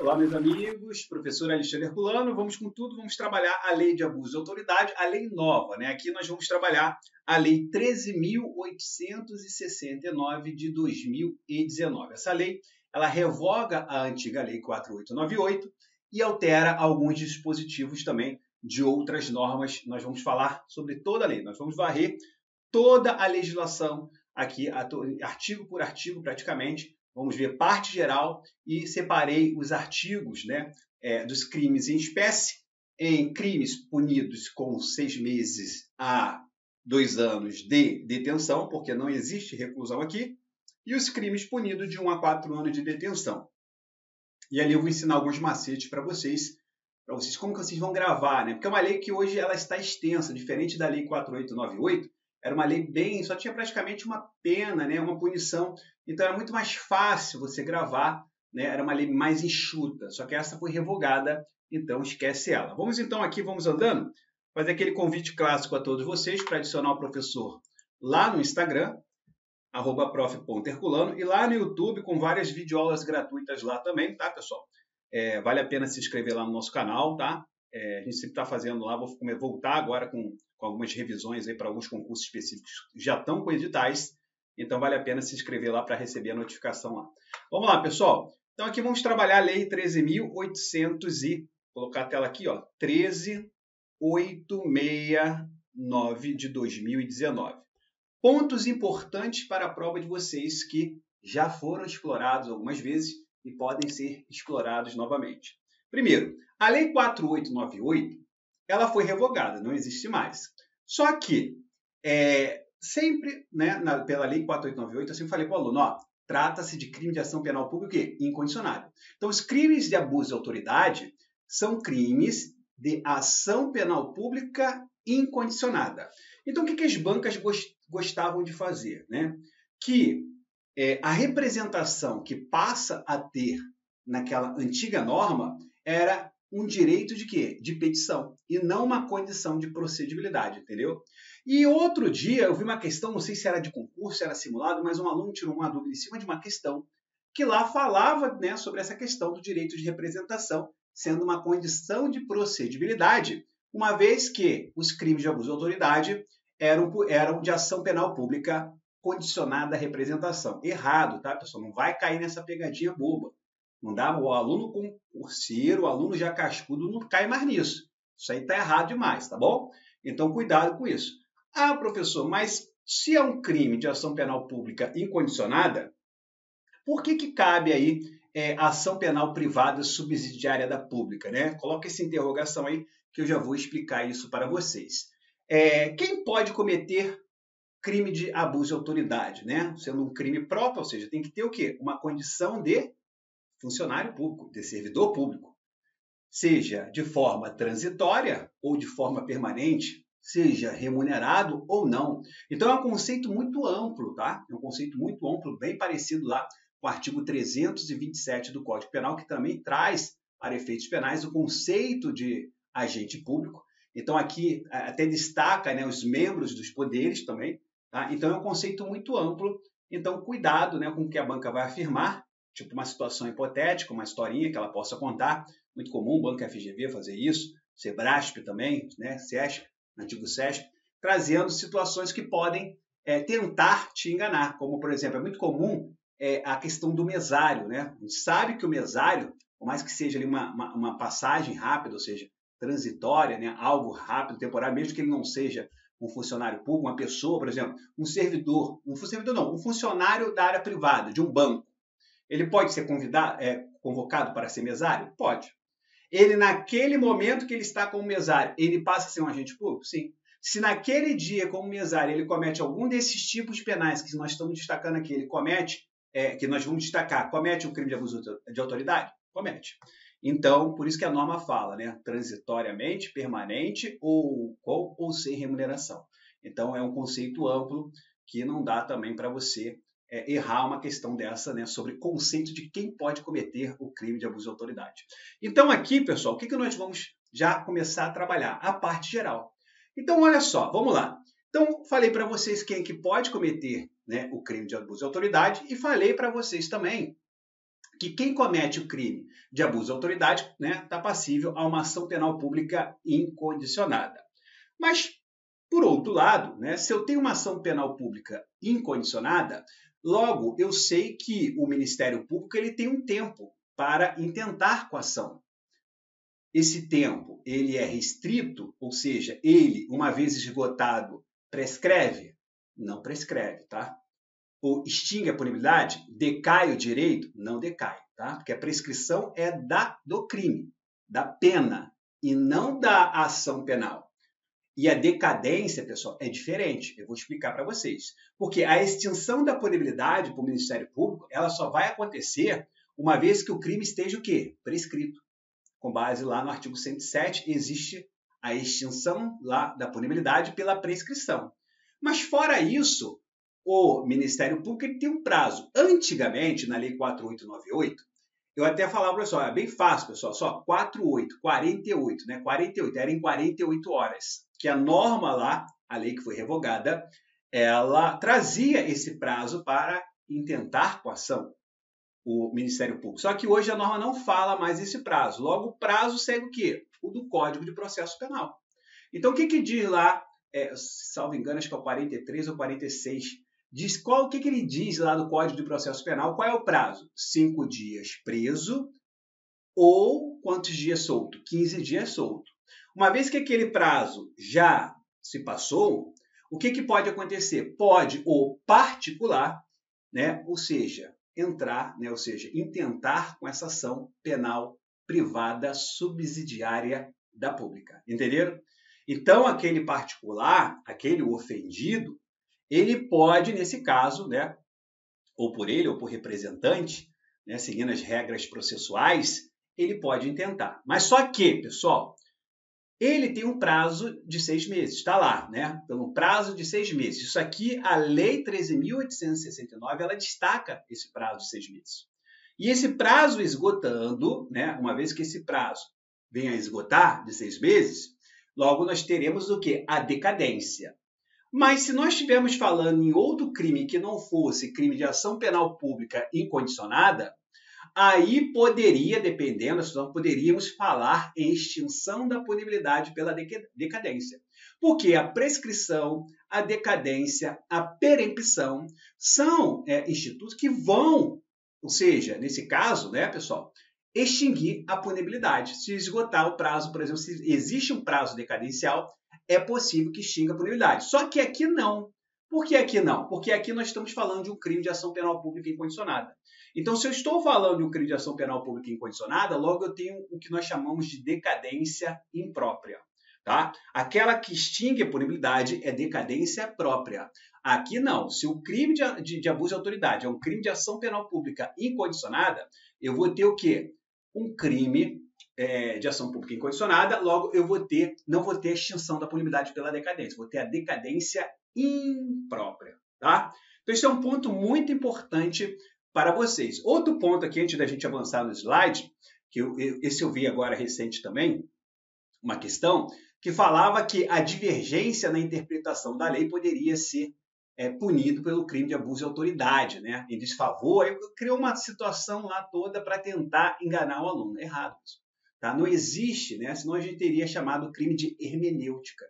Olá, meus amigos, professor Alexandre Herculano, vamos com tudo, vamos trabalhar a Lei de Abuso de Autoridade, a lei nova, né? Aqui nós vamos trabalhar a Lei 13.869 de 2019. Essa lei, ela revoga a antiga Lei 4898 e altera alguns dispositivos também de outras normas. Nós vamos falar sobre toda a lei, nós vamos varrer toda a legislação aqui, artigo por artigo praticamente. Vamos ver parte geral e separei os artigos, né, dos crimes em espécie, em crimes punidos com 6 meses a 2 anos de detenção, porque não existe reclusão aqui, e os crimes punidos de 1 a 4 anos de detenção. E ali eu vou ensinar alguns macetes para vocês como que vocês vão gravar, né? Porque é uma lei que hoje ela está extensa, diferente da Lei 4898, era uma lei só tinha praticamente uma pena, né, uma punição, então era muito mais fácil você gravar, né, era uma lei mais enxuta, só que essa foi revogada, então esquece ela. Vamos então aqui, vamos andando, fazer aquele convite clássico a todos vocês para adicionar o professor lá no Instagram, @prof.herculano, e lá no YouTube com várias videoaulas gratuitas lá também, tá, pessoal? Vale a pena se inscrever lá no nosso canal, tá? A gente sempre está fazendo lá, vou voltar agora com algumas revisões para alguns concursos específicos que já estão com editais, então vale a pena se inscrever lá para receber a notificação lá. Vamos lá, pessoal. Então aqui vamos trabalhar a Lei 13.800 colocar a tela aqui, ó, 13.869 de 2019. Pontos importantes para a prova de vocês que já foram explorados algumas vezes e podem ser explorados novamente. Primeiro, a Lei 4898, ela foi revogada, não existe mais. Só que, sempre, né, pela Lei 4898, eu sempre falei para o aluno, trata-se de crime de ação penal pública incondicionada. Então, os crimes de abuso de autoridade são crimes de ação penal pública incondicionada. Então, o que as bancas gostavam de fazer? Né? Que a representação que passa a ter naquela antiga norma era um direito de quê? De petição, e não uma condição de procedibilidade, entendeu? E outro dia eu vi uma questão, não sei se era de concurso, se era simulado, mas um aluno tirou uma dúvida em cima de uma questão que lá falava, né, sobre essa questão do direito de representação, sendo uma condição de procedibilidade, uma vez que os crimes de abuso de autoridade eram de ação penal pública condicionada à representação. Errado, tá, pessoal? Não vai cair nessa pegadinha boba. Não dá, o aluno concurseiro, o aluno já cascudo, não cai mais nisso. Isso aí está errado demais, tá bom? Então, cuidado com isso. Ah, professor, mas se é um crime de ação penal pública incondicionada, por que cabe aí ação penal privada subsidiária da pública, né? Coloca essa interrogação aí que eu já vou explicar isso para vocês. Quem pode cometer crime de abuso de autoridade, né? Sendo um crime próprio, ou seja, tem que ter o quê? Uma condição de funcionário público, de servidor público, seja de forma transitória ou de forma permanente, seja remunerado ou não. Então é um conceito muito amplo, tá? É um conceito muito amplo, bem parecido lá com o artigo 327 do Código Penal, que também traz para efeitos penais o conceito de agente público. Então aqui até destaca, né, os membros dos poderes também, tá? Então é um conceito muito amplo, então cuidado, né, com o que a banca vai afirmar, tipo uma situação hipotética, uma historinha que ela possa contar, muito comum, Banco FGV fazer isso, Sebrasp também, né, CESP, antigo CESP, trazendo situações que podem tentar te enganar, como, por exemplo, é muito comum a questão do mesário, né? A gente sabe que o mesário, por mais que seja ali uma passagem rápida, ou seja, transitória, né, algo rápido, temporário, mesmo que ele não seja um funcionário público, uma pessoa, por exemplo, um funcionário da área privada, de um banco, ele pode ser convocado para ser mesário? Pode. Ele, naquele momento que ele está como mesário, ele passa a ser um agente público? Sim. Se naquele dia, como mesário, ele comete algum desses tipos penais que nós estamos destacando aqui, ele comete, que nós vamos destacar, comete um crime de abuso de autoridade? Comete. Então, por isso que a norma fala, né? Transitoriamente, permanente ou com ou sem remuneração. Então, é um conceito amplo que não dá também para você errar uma questão dessa, né, sobre conceito de quem pode cometer o crime de abuso de autoridade. Então aqui, pessoal, o que nós vamos já começar a trabalhar? A parte geral. Então, olha só, vamos lá. Então, falei para vocês quem que pode cometer, né, o crime de abuso de autoridade e falei para vocês também que quem comete o crime de abuso de autoridade, né, está passível a uma ação penal pública incondicionada. Mas, por outro lado, né, se eu tenho uma ação penal pública incondicionada, logo eu sei que o Ministério Público ele tem um tempo para intentar com a ação. Esse tempo ele é restrito, ou seja, ele, uma vez esgotado, prescreve? Não prescreve, tá? Ou extingue a punibilidade? Decai o direito? Não decai, tá? Porque a prescrição é do crime, da pena, e não da ação penal. E a decadência, pessoal, é diferente. Eu vou explicar para vocês. Porque a extinção da punibilidade para o Ministério Público, ela só vai acontecer uma vez que o crime esteja o quê? Prescrito. Com base lá no artigo 107, existe a extinção lá da punibilidade pela prescrição. Mas fora isso, o Ministério Público ele tem um prazo. Antigamente, na Lei 4.898, eu até falava, pessoal, é bem fácil, pessoal, só 48, né? 48, era em 48 horas. Que a norma lá, a lei que foi revogada, ela trazia esse prazo para intentar com a ação o Ministério Público. Só que hoje a norma não fala mais esse prazo. Logo, o prazo segue o quê? O do Código de Processo Penal. Então, o que diz lá, salvo engano, acho que é o 43 ou 46, diz o que ele diz lá do Código de Processo Penal? Qual é o prazo? 5 dias preso ou quantos dias solto? 15 dias solto. Uma vez que aquele prazo já se passou, o que pode acontecer? Pode o particular, né? Ou seja, entrar, né? Ou seja, intentar com essa ação penal privada subsidiária da pública. Entenderam? Então, aquele particular, aquele ofendido, ele pode, nesse caso, né? Ou por ele ou por representante, né? Seguindo as regras processuais, ele pode intentar. Mas só que, pessoal, ele tem um prazo de 6 meses, está lá, né? Pelo prazo de 6 meses. Isso aqui, a Lei 13.869, ela destaca esse prazo de 6 meses. E esse prazo esgotando, né? Uma vez que esse prazo venha a esgotar de 6 meses, logo nós teremos o quê? A decadência. Mas se nós estivermos falando em outro crime que não fosse crime de ação penal pública incondicionada, aí poderia, dependendo da situação, poderíamos falar em extinção da punibilidade pela decadência. Porque a prescrição, a decadência, a perempção são institutos que vão, ou seja, nesse caso, né, pessoal, extinguir a punibilidade. Se esgotar o prazo, por exemplo, se existe um prazo decadencial, é possível que extinga a punibilidade. Só que aqui não. Por que aqui não? Porque aqui nós estamos falando de um crime de ação penal pública incondicionada. Então, se eu estou falando de um crime de ação penal pública incondicionada, logo eu tenho o que nós chamamos de decadência imprópria. Tá? Aquela que extingue a punibilidade é decadência própria. Aqui não. Se o crime de abuso de autoridade é um crime de ação penal pública incondicionada, eu vou ter o quê? Um crime de ação pública incondicionada, logo eu não vou ter a extinção da punibilidade pela decadência, vou ter a decadência imprópria. Tá? Então, isso é um ponto muito importante para vocês. Outro ponto aqui, antes da gente avançar no slide, que esse eu vi agora recente também, uma questão que falava que a divergência na interpretação da lei poderia ser punido pelo crime de abuso de autoridade, né? Em desfavor, criou uma situação lá toda para tentar enganar o aluno. Errado. Tá? Não existe, né? Senão a gente teria chamado crime de hermenêutica.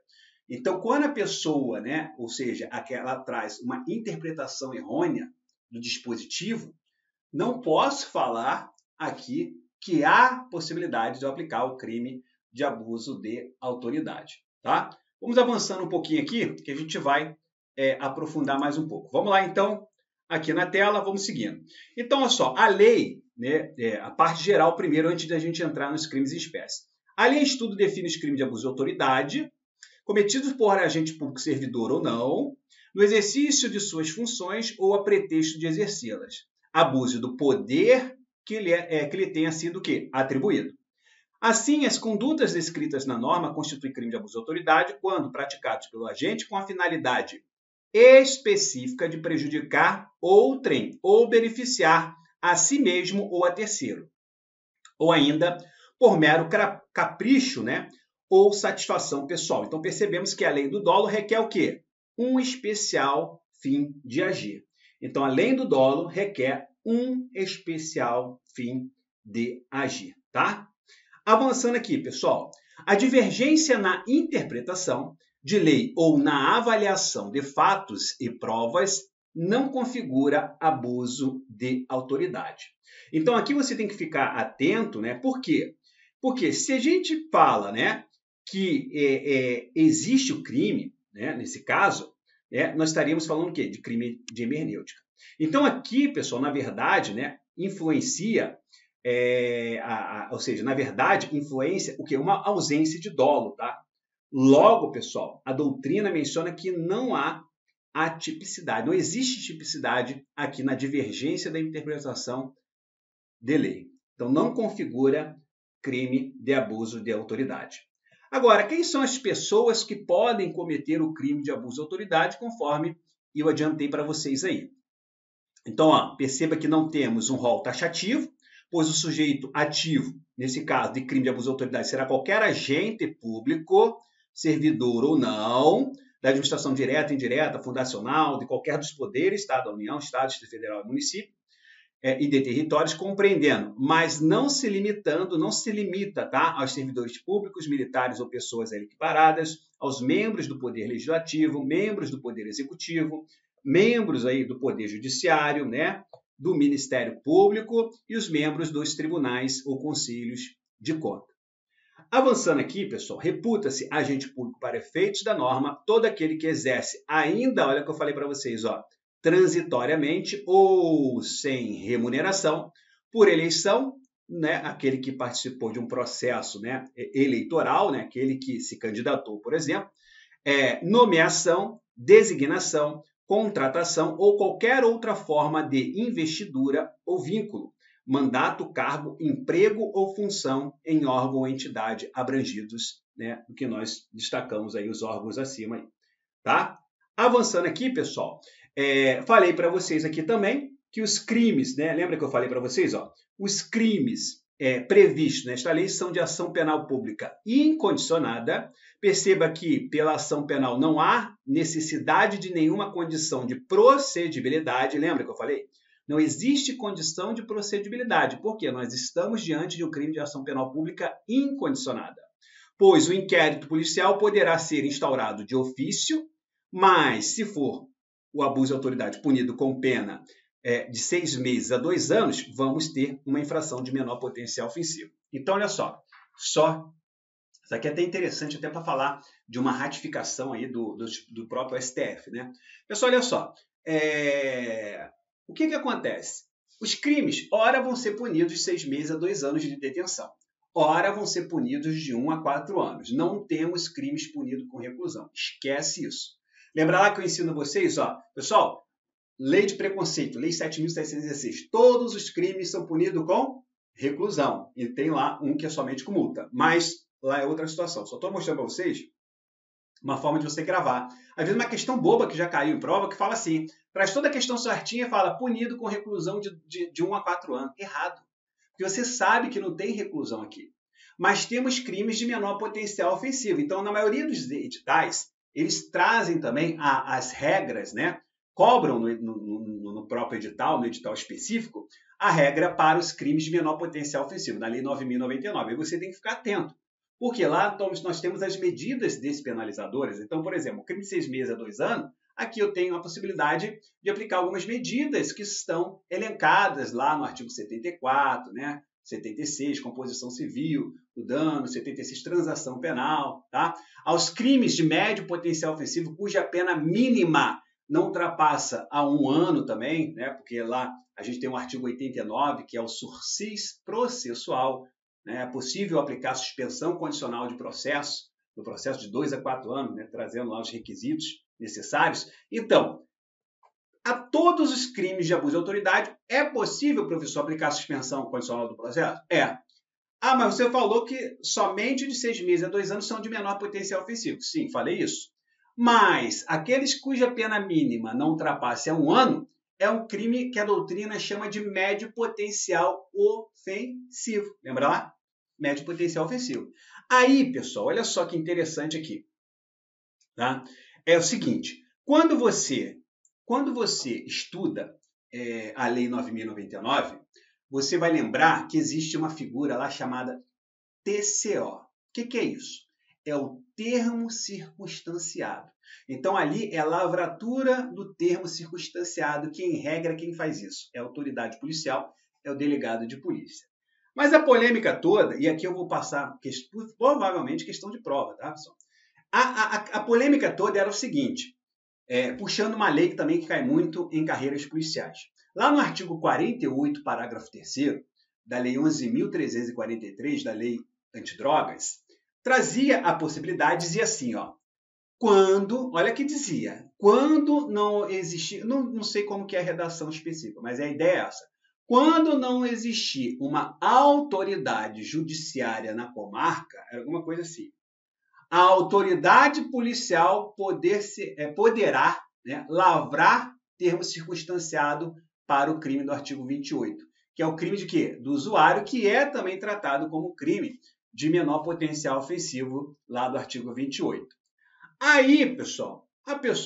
Então, quando a pessoa, né, ou seja, ela traz uma interpretação errônea do dispositivo, não posso falar aqui que há possibilidade de eu aplicar o crime de abuso de autoridade. Tá? Vamos avançando um pouquinho aqui, que a gente vai aprofundar mais um pouco. Vamos lá, então, aqui na tela, vamos seguindo. Então, olha só, a lei, né, a parte geral primeiro, antes da gente entrar nos crimes em espécie. A lei em estudo define os crimes de abuso de autoridade, cometidos por agente público servidor ou não, no exercício de suas funções ou a pretexto de exercê-las. Abuso do poder que lhe tenha sido o quê? Atribuído. Assim, as condutas descritas na norma constituem crime de abuso de autoridade quando praticados pelo agente com a finalidade específica de prejudicar outrem ou beneficiar a si mesmo ou a terceiro. Ou ainda por mero capricho, né? Ou satisfação pessoal. Então, percebemos que a lei do dolo requer o quê? Um especial fim de agir. Então, a lei do dolo requer um especial fim de agir, tá? Avançando aqui, pessoal, a divergência na interpretação de lei ou na avaliação de fatos e provas não configura abuso de autoridade. Então, aqui você tem que ficar atento, né? Por quê? Porque se a gente fala, né, que existe o crime, né, nesse caso, nós estaríamos falando o quê? De crime de hermenêutica. Então, aqui, pessoal, na verdade, né, influencia, ou seja, na verdade, influência o quê? Uma ausência de dolo, tá? Logo, pessoal, a doutrina menciona que não há atipicidade, não existe tipicidade aqui na divergência da interpretação de lei. Então, não configura crime de abuso de autoridade. Agora, quem são as pessoas que podem cometer o crime de abuso de autoridade, conforme eu adiantei para vocês aí? Então, ó, perceba que não temos um rol taxativo, pois o sujeito ativo, nesse caso de crime de abuso de autoridade, será qualquer agente público, servidor ou não, da administração direta, indireta, fundacional, de qualquer dos poderes, Estado da União, Estado, Distrito Federal e município, e de territórios, compreendendo, mas não se limitando, não se limita, tá, aos servidores públicos, militares ou pessoas equiparadas, aos membros do Poder Legislativo, membros do Poder Executivo, membros aí do Poder Judiciário, né, do Ministério Público e os membros dos tribunais ou conselhos de conta. Avançando aqui, pessoal, reputa-se agente público para efeitos da norma todo aquele que exerce ainda, olha o que eu falei para vocês, ó, transitoriamente ou sem remuneração, por eleição, né, aquele que participou de um processo, né, eleitoral, né, aquele que se candidatou, por exemplo, nomeação, designação, contratação ou qualquer outra forma de investidura ou vínculo, mandato, cargo, emprego ou função em órgão ou entidade abrangidos, né, do que nós destacamos aí os órgãos acima aí, tá? Avançando aqui, pessoal, falei para vocês aqui também que os crimes, né, lembra que eu falei para vocês, ó, os crimes previstos nesta lei são de ação penal pública incondicionada. Perceba que pela ação penal não há necessidade de nenhuma condição de procedibilidade, lembra que eu falei? Não existe condição de procedibilidade, porque nós estamos diante de um crime de ação penal pública incondicionada, pois o inquérito policial poderá ser instaurado de ofício, mas se for o abuso de autoridade punido com pena de 6 meses a 2 anos, vamos ter uma infração de menor potencial ofensivo. Então, olha só, isso aqui é até interessante até para falar de uma ratificação aí do próprio STF, né? Pessoal, olha só, o que acontece? Os crimes, ora vão ser punidos de 6 meses a 2 anos de detenção, ora vão ser punidos de 1 a 4 anos. Não temos crimes punidos com reclusão, esquece isso. Lembra lá que eu ensino vocês, ó, pessoal, lei de preconceito, lei 7.716, todos os crimes são punidos com reclusão, e tem lá um que é somente com multa, mas lá é outra situação. Só estou mostrando para vocês uma forma de você gravar. Às vezes uma questão boba que já caiu em prova, que fala assim, traz toda a questão certinha e fala punido com reclusão de 1 a 4 anos. Errado. Porque você sabe que não tem reclusão aqui. Mas temos crimes de menor potencial ofensivo. Então, na maioria dos editais, eles trazem também as regras, né? Cobram no próprio edital, no edital específico, a regra para os crimes de menor potencial ofensivo, na Lei 9.099. Aí você tem que ficar atento. Porque lá nós temos as medidas despenalizadoras. Então, por exemplo, crime de 6 meses a 2 anos, aqui eu tenho a possibilidade de aplicar algumas medidas que estão elencadas lá no artigo 74, né? 76, composição civil, o dano, 76, transação penal, tá? Aos crimes de médio potencial ofensivo, cuja pena mínima não ultrapassa a 1 ano também, né? Porque lá a gente tem o artigo 89, que é o sursis processual, né? É possível aplicar suspensão condicional de processo, no processo de 2 a 4 anos, né? Trazendo lá os requisitos necessários. Então, a todos os crimes de abuso de autoridade, é possível, professor, aplicar suspensão condicional do processo? É. Ah, mas você falou que somente de 6 meses a 2 anos são de menor potencial ofensivo. Sim, falei isso. Mas aqueles cuja pena mínima não ultrapasse a 1 ano, é um crime que a doutrina chama de médio potencial ofensivo. Lembra lá? Médio potencial ofensivo. Aí, pessoal, olha só que interessante aqui. Tá? É o seguinte, quando você estuda a Lei 9.099, você vai lembrar que existe uma figura lá chamada TCO. O que é isso? É o termo circunstanciado. Então, ali é a lavratura do termo circunstanciado, que, em regra, quem faz isso é a autoridade policial, é o delegado de polícia. Mas a polêmica toda, e aqui eu vou passar provavelmente questão de prova, tá, pessoal? A polêmica toda era o seguinte, puxando uma lei também que cai muito em carreiras policiais. Lá no artigo 48, parágrafo 3º, da Lei 11.343, da Lei Antidrogas, trazia a possibilidade, dizia assim, ó, quando, olha que dizia, quando não existir, não sei como que é a redação específica, mas a ideia é essa, quando não existir uma autoridade judiciária na comarca, era alguma coisa assim, a autoridade policial poderá, né, lavrar termo circunstanciado para o crime do artigo 28, que é o crime de quê? Do usuário, que é também tratado como crime de menor potencial ofensivo lá do artigo 28. Aí, pessoal,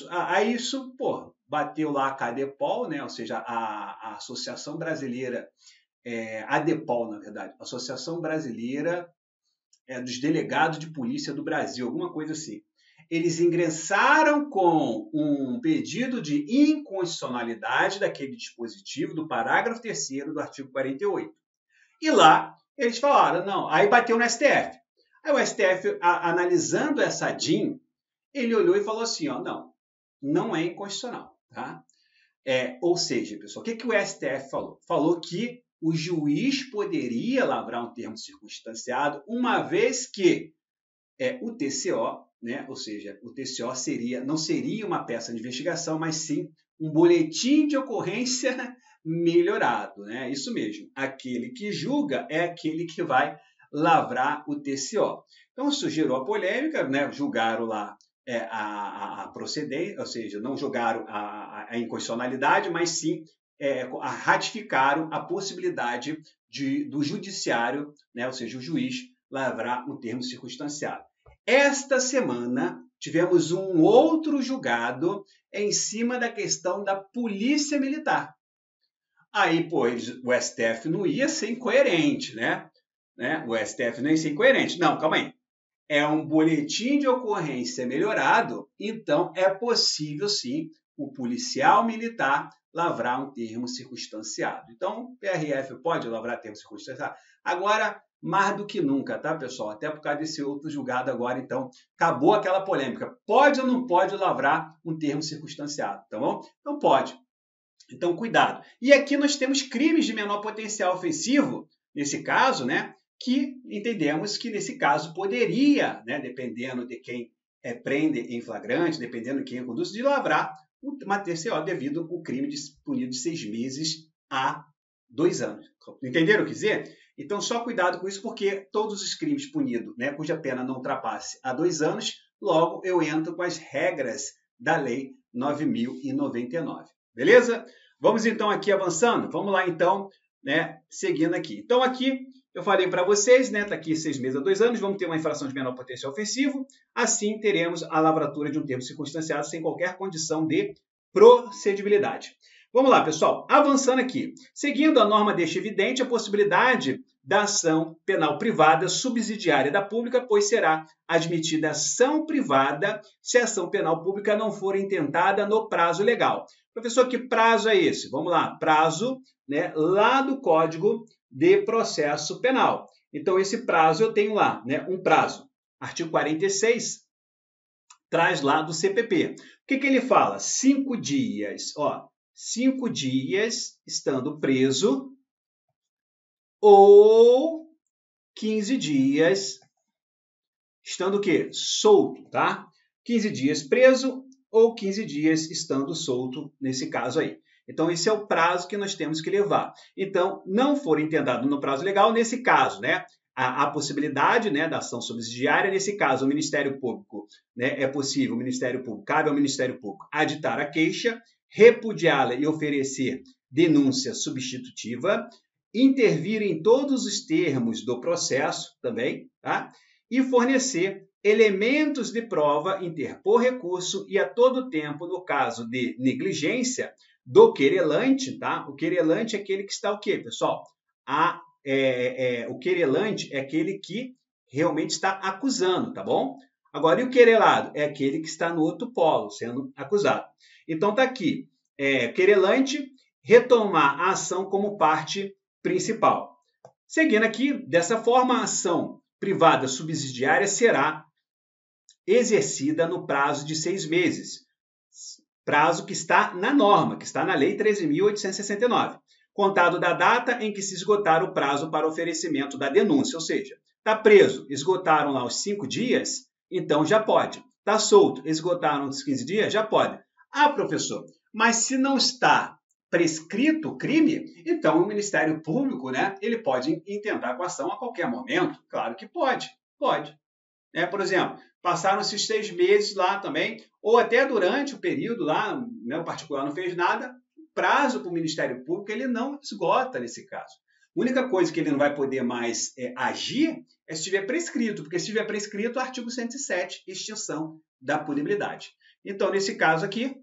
aí isso, bateu lá a CADEPOL, né, ou seja, a Associação Brasileira, a DEPOL, na verdade, Associação Brasileira dos Delegados de Polícia do Brasil, alguma coisa assim. Eles ingressaram com um pedido de inconstitucionalidade daquele dispositivo do parágrafo 3º do artigo 48. E lá eles falaram, não, aí bateu no STF. Aí o STF, analisando essa DIN, ele olhou e falou assim, ó, não é inconstitucional, tá? Ou seja, pessoal, o que o STF falou? Falou que o juiz poderia lavrar um termo circunstanciado, uma vez que o TCO, né, ou seja, o TCO não seria uma peça de investigação, mas sim um boletim de ocorrência melhorado, né? Isso mesmo. Aquele que julga é aquele que vai lavrar o TCO. Então, isso gerou a polêmica, né? Julgaram lá a procedência, ou seja, não julgaram a inconstitucionalidade, mas sim ratificaram a possibilidade do judiciário, né, ou seja, o juiz, lavrar um termo circunstanciado. Esta semana, tivemos um outro julgado em cima da questão da polícia militar. Aí, o STF não ia ser incoerente, né? O STF não ia ser incoerente. Não, calma aí. É um boletim de ocorrência melhorado, então é possível, sim, o policial militar lavrar um termo circunstanciado. Então, o PRF pode lavrar termo circunstanciado? Agora, mais do que nunca, tá, pessoal? Até por causa desse outro julgado agora, então, acabou aquela polêmica. Pode ou não pode lavrar um termo circunstanciado, tá bom? Então, pode. Então, cuidado. E aqui nós temos crimes de menor potencial ofensivo, nesse caso, né? Que entendemos que, nesse caso, poderia, né, dependendo de quem prende em flagrante, dependendo de quem conduz, de lavrar uma TCO devido ao crime punido de 6 meses a 2 anos. Entenderam o que dizer? Então, só cuidado com isso, porque todos os crimes punidos, né, cuja pena não ultrapasse a 2 anos, logo eu entro com as regras da Lei 9.099. Beleza? Vamos, então, aqui avançando? Vamos lá, então, né, seguindo aqui. Então, aqui eu falei para vocês, né, está aqui 6 meses a 2 anos, vamos ter uma infração de menor potencial ofensivo, assim teremos a lavratura de um termo circunstanciado sem qualquer condição de procedibilidade. Vamos lá, pessoal, avançando aqui. Seguindo a norma deixa evidente a possibilidade da ação penal privada subsidiária da pública, pois será admitida ação privada se a ação penal pública não for intentada no prazo legal. Professor, que prazo é esse? Vamos lá, prazo, né, lá do Código de Processo Penal. Então, esse prazo eu tenho lá, né, um prazo. Artigo 46 traz lá do CPP. O que ele fala? 5 dias, 5 dias estando preso ou 15 dias estando o quê? Solto, tá? 15 dias preso ou 15 dias estando solto nesse caso aí. Então, esse é o prazo que nós temos que levar. Então, não for intentado no prazo legal, nesse caso, né, a possibilidade, né, da ação subsidiária, nesse caso, o Ministério Público, né, é possível, o Ministério Público, cabe ao Ministério Público aditar a queixa, repudiá-la e oferecer denúncia substitutiva, intervir em todos os termos do processo também, tá? E fornecer elementos de prova, interpor recurso e, a todo tempo, no caso de negligência, do querelante, tá? O querelante é aquele que está o quê, pessoal? O querelante é aquele que realmente está acusando, tá bom? Agora, e o querelado? É aquele que está no outro polo, sendo acusado. Então, tá aqui, querelante, retomar a ação como parte principal. Seguindo aqui, dessa forma, a ação privada subsidiária será exercida no prazo de 6 meses, prazo que está na norma, que está na Lei 13.869, contado da data em que se esgotar o prazo para oferecimento da denúncia, ou seja, está preso, esgotaram lá os 5 dias, então já pode. Está solto, esgotaram os 15 dias, já pode. Ah, professor, mas se não está prescrito o crime, então o Ministério Público, né, ele pode intentar com a ação a qualquer momento? Claro que pode, pode. Por exemplo, passaram-se os 6 meses lá também, ou até durante o período lá, né, o particular não fez nada, o prazo para o Ministério Público ele não esgota nesse caso. A única coisa que ele não vai poder mais agir é se estiver prescrito, porque se estiver prescrito, o artigo 107, extinção da punibilidade. Então, nesse caso aqui,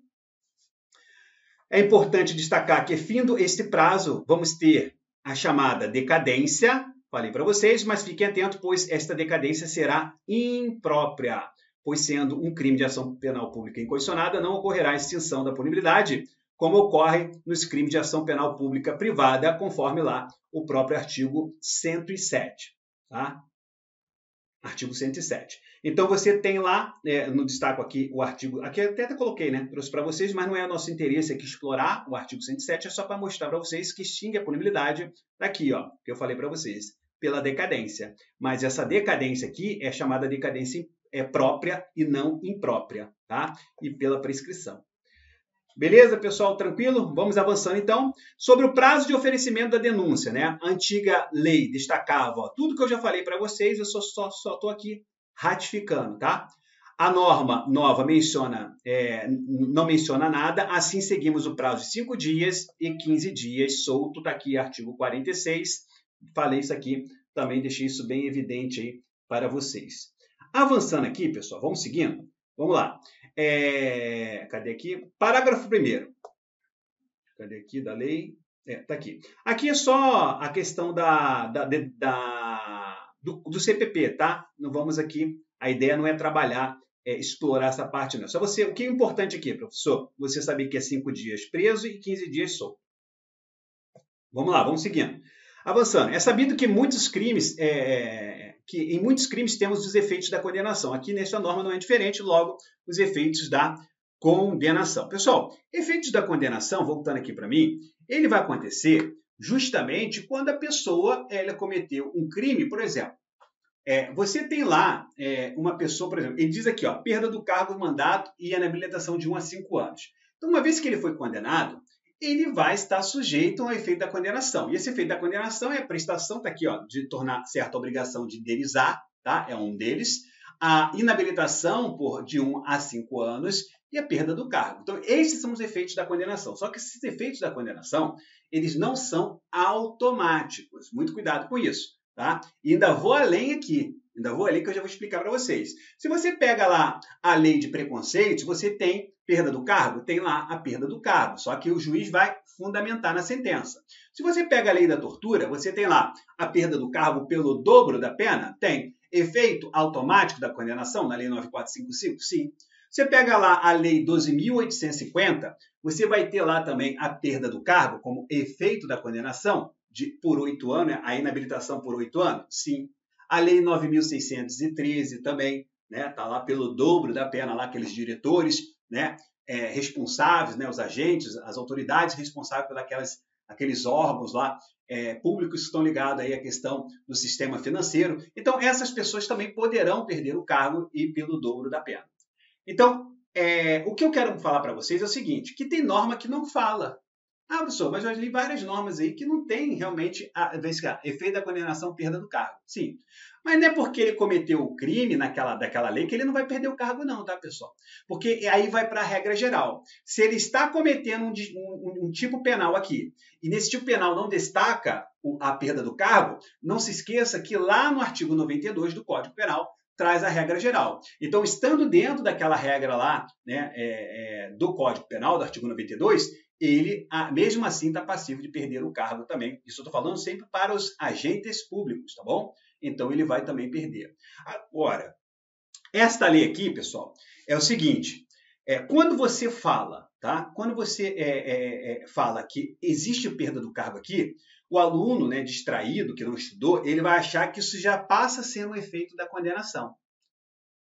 é importante destacar que, findo este prazo, vamos ter a chamada decadência. Falei para vocês, mas fiquem atentos, pois esta decadência será imprópria, pois sendo um crime de ação penal pública incondicionada, não ocorrerá extinção da punibilidade, como ocorre nos crimes de ação penal pública privada, conforme lá o próprio artigo 107. Tá? Artigo 107. Então, você tem lá, no destaco aqui, o artigo, aqui eu até coloquei, né? Trouxe para vocês, mas não é nosso interesse aqui explorar o artigo 107, é só para mostrar para vocês que extingue a punibilidade daqui, ó, que eu falei para vocês, pela decadência. Mas essa decadência aqui é chamada decadência própria e não imprópria, tá? E pela prescrição. Beleza, pessoal? Tranquilo? Vamos avançando, então. Sobre o prazo de oferecimento da denúncia, né? A antiga lei destacava, ó, tudo que eu já falei para vocês, eu só estou aqui ratificando, tá? A norma nova não menciona nada, assim seguimos o prazo de 5 dias e 15 dias solto, tá aqui artigo 46. Falei isso aqui, também deixei isso bem evidente aí para vocês. Avançando aqui, pessoal, vamos seguindo? Vamos lá. Cadê aqui? Parágrafo 1º. Cadê aqui da lei? Tá aqui. Aqui é só a questão do CPP, tá? Não vamos aqui, a ideia não é trabalhar, explorar essa parte não. Só você, o que é importante aqui, professor? Você saber que é 5 dias preso e 15 dias solto. Vamos lá, vamos seguindo. Avançando. É sabido que muitos crimes, que em muitos crimes temos os efeitos da condenação. Aqui nessa norma não é diferente, logo os efeitos da condenação. Pessoal, efeitos da condenação, voltando aqui para mim, ele vai acontecer justamente quando a pessoa cometeu um crime, por exemplo. Você tem lá uma pessoa, por exemplo, ele diz aqui, ó, perda do cargo, do mandato e inabilitação de 1 a 5 anos. Então, uma vez que ele foi condenado, ele vai estar sujeito ao efeito da condenação. E esse efeito da condenação é a prestação, está aqui, ó, de tornar certa obrigação de indenizar, tá? É um deles. A inabilitação de 1 a 5 anos e a perda do cargo. Então, esses são os efeitos da condenação. Só que esses efeitos da condenação, eles não são automáticos. Muito cuidado com isso, tá? E ainda vou além aqui. Ainda vou além que eu já vou explicar para vocês. Se você pega lá a lei de preconceitos, você tem perda do cargo? Tem lá a perda do cargo, só que o juiz vai fundamentar na sentença. Se você pega a lei da tortura, você tem lá a perda do cargo pelo dobro da pena? Tem. Efeito automático da condenação na lei 9455? Sim. Você pega lá a lei 12.850, você vai ter lá também a perda do cargo como efeito da condenação por 8 anos, a inabilitação por 8 anos? Sim. A lei 9.613 também, né? Tá lá pelo dobro da pena lá aqueles diretores, né, responsáveis, né, os agentes, as autoridades responsáveis por aqueles órgãos lá públicos que estão ligados aí à questão do sistema financeiro. Então, essas pessoas também poderão perder o cargo e pelo dobro da pena. Então, o que eu quero falar para vocês é o seguinte, que tem norma que não fala. Ah, professor, mas eu li várias normas aí que não tem realmente efeito da condenação, perda do cargo. Sim, mas não é porque ele cometeu o crime daquela lei que ele não vai perder o cargo não, tá, pessoal? Porque aí vai para a regra geral. Se ele está cometendo um tipo penal aqui, e nesse tipo penal não destaca a perda do cargo, não se esqueça que lá no artigo 92 do Código Penal, traz a regra geral. Então, estando dentro daquela regra lá, né, do Código Penal, do artigo 92, ele, mesmo assim, está passivo de perder o cargo também. Isso eu estou falando sempre para os agentes públicos, tá bom? Então, ele vai também perder. Agora, esta lei aqui, pessoal, é o seguinte, quando você fala, tá? Quando você fala que existe perda do cargo aqui, o aluno, né, distraído, que não estudou, ele vai achar que isso já passa a ser um efeito da condenação.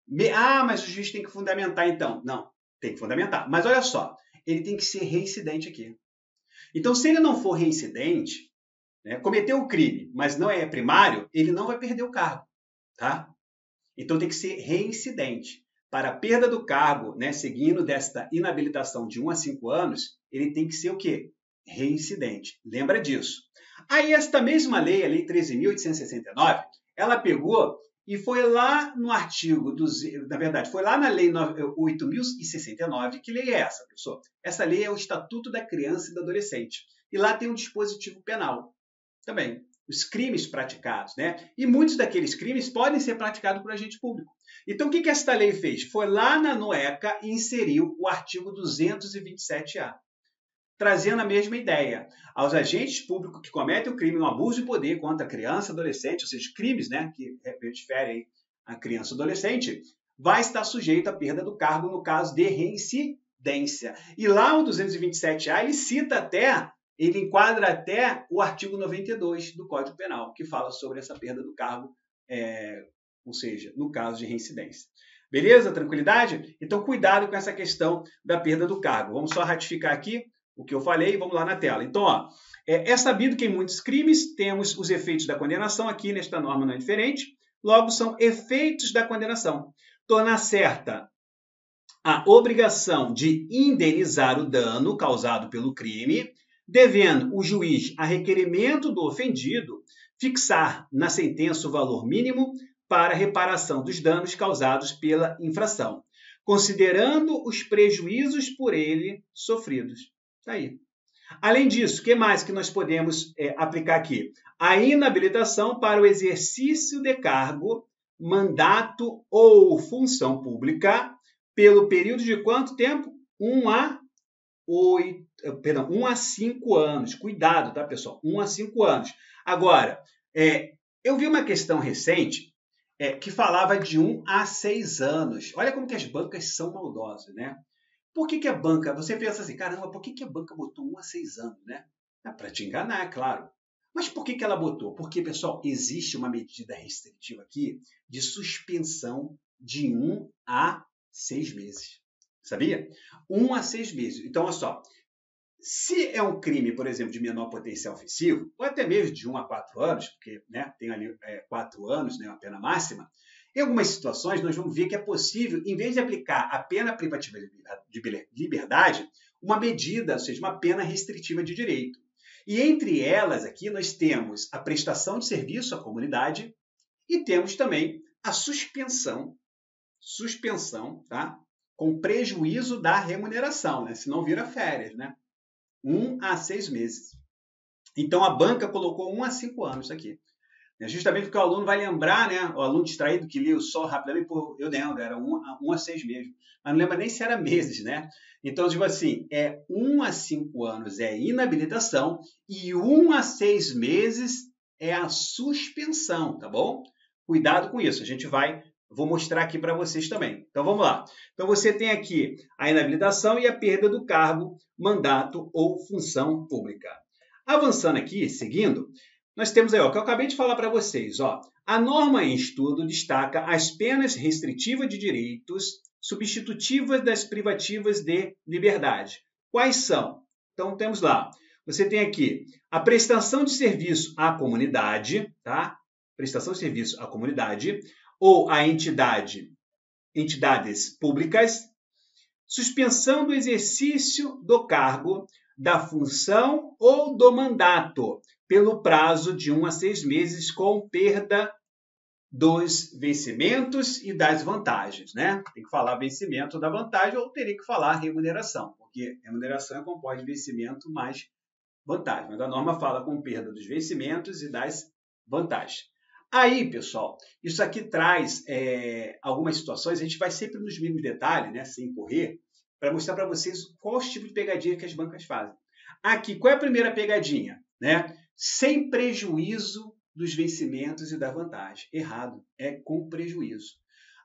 Mas o juiz tem que fundamentar, então. Não, tem que fundamentar. Mas olha só, ele tem que ser reincidente aqui. Então, se ele não for reincidente, né, cometeu o crime, mas não é primário, ele não vai perder o cargo, tá? Então, tem que ser reincidente. Para a perda do cargo, né, seguindo desta inabilitação de 1 a 5 anos, ele tem que ser o quê? Reincidente. Lembra disso. Aí, esta mesma lei, a Lei 13.869, ela pegou e foi lá no artigo, na verdade, foi lá na Lei 8.069, que lei é essa, professor? Essa lei é o Estatuto da Criança e do Adolescente. E lá tem um dispositivo penal também. Os crimes praticados, né? E muitos daqueles crimes podem ser praticados por agente público. Então, o que esta lei fez? Foi lá na NOECA e inseriu o artigo 227A, trazendo a mesma ideia. Aos agentes públicos que cometem o crime no abuso de poder contra criança, adolescente, ou seja, crimes, né, que referem a criança ou adolescente, vai estar sujeito à perda do cargo no caso de reincidência. E lá o 227A, ele cita até, ele enquadra até o artigo 92 do Código Penal, que fala sobre essa perda do cargo, ou seja, no caso de reincidência. Beleza? Tranquilidade? Então, cuidado com essa questão da perda do cargo. Vamos só ratificar aqui o que eu falei, vamos lá na tela. Então, ó, é sabido que em muitos crimes temos os efeitos da condenação, aqui nesta norma não é diferente, logo são efeitos da condenação. Tornar certa a obrigação de indenizar o dano causado pelo crime, devendo o juiz, a requerimento do ofendido, fixar na sentença o valor mínimo para reparação dos danos causados pela infração, considerando os prejuízos por ele sofridos. Tá aí. Além disso, o que mais que nós podemos aplicar aqui? A inabilitação para o exercício de cargo, mandato ou função pública pelo período de quanto tempo? 1 a 5 anos. Cuidado, tá, pessoal? 1 a 5 anos. Agora, eu vi uma questão recente que falava de 1 a 6 anos. Olha como que as bancas são maldosas, né? Por que a banca, você pensa assim, caramba, por que a banca botou 1 a 6 anos, né? É para te enganar, é claro. Mas por que ela botou? Porque, pessoal, existe uma medida restritiva aqui de suspensão de 1 a 6 meses. Sabia? 1 a 6 meses. Então, olha só, se é um crime, por exemplo, de menor potencial ofensivo, ou até mesmo de 1 a 4 anos, porque né, tem ali 4 anos, né, uma pena máxima, em algumas situações, nós vamos ver que é possível, em vez de aplicar a pena privativa de liberdade, uma medida, ou seja, uma pena restritiva de direito. E entre elas, aqui, nós temos a prestação de serviço à comunidade e temos também a suspensão, tá? Com prejuízo da remuneração, né? Senão vira férias, né? 1 a 6 meses. Então, a banca colocou 1 a 5 anos aqui. Justamente porque o aluno vai lembrar, né? O aluno distraído que leu só rapidamente, pô, eu lembro, era 1 a 6 mesmo. Mas não lembra nem se era meses, né? Então, tipo assim, 1 a 5 anos é inabilitação e 1 a 6 meses é a suspensão, tá bom? Cuidado com isso, vou mostrar aqui para vocês também. Então, vamos lá. Então, você tem aqui a inabilitação e a perda do cargo, mandato ou função pública. Avançando aqui, seguindo, nós temos aí, ó, que eu acabei de falar para vocês, ó. A norma em estudo destaca as penas restritivas de direitos substitutivas das privativas de liberdade. Quais são? Então, temos lá, você tem aqui a prestação de serviço à comunidade, tá? Prestação de serviço à comunidade ou a entidades públicas, suspensão do exercício do cargo, da função ou do mandato, pelo prazo de 1 a 6 meses, com perda dos vencimentos e das vantagens, né? Tem que falar vencimento da vantagem ou teria que falar remuneração, porque remuneração é composta de vencimento mais vantagem. Mas a norma fala com perda dos vencimentos e das vantagens. Aí, pessoal, isso aqui traz algumas situações, a gente vai sempre nos mínimos detalhes, né? Sem correr, para mostrar para vocês qual o tipo de pegadinha que as bancas fazem. Aqui, qual é a primeira pegadinha? Né? Sem prejuízo dos vencimentos e da vantagem. Errado, é com prejuízo.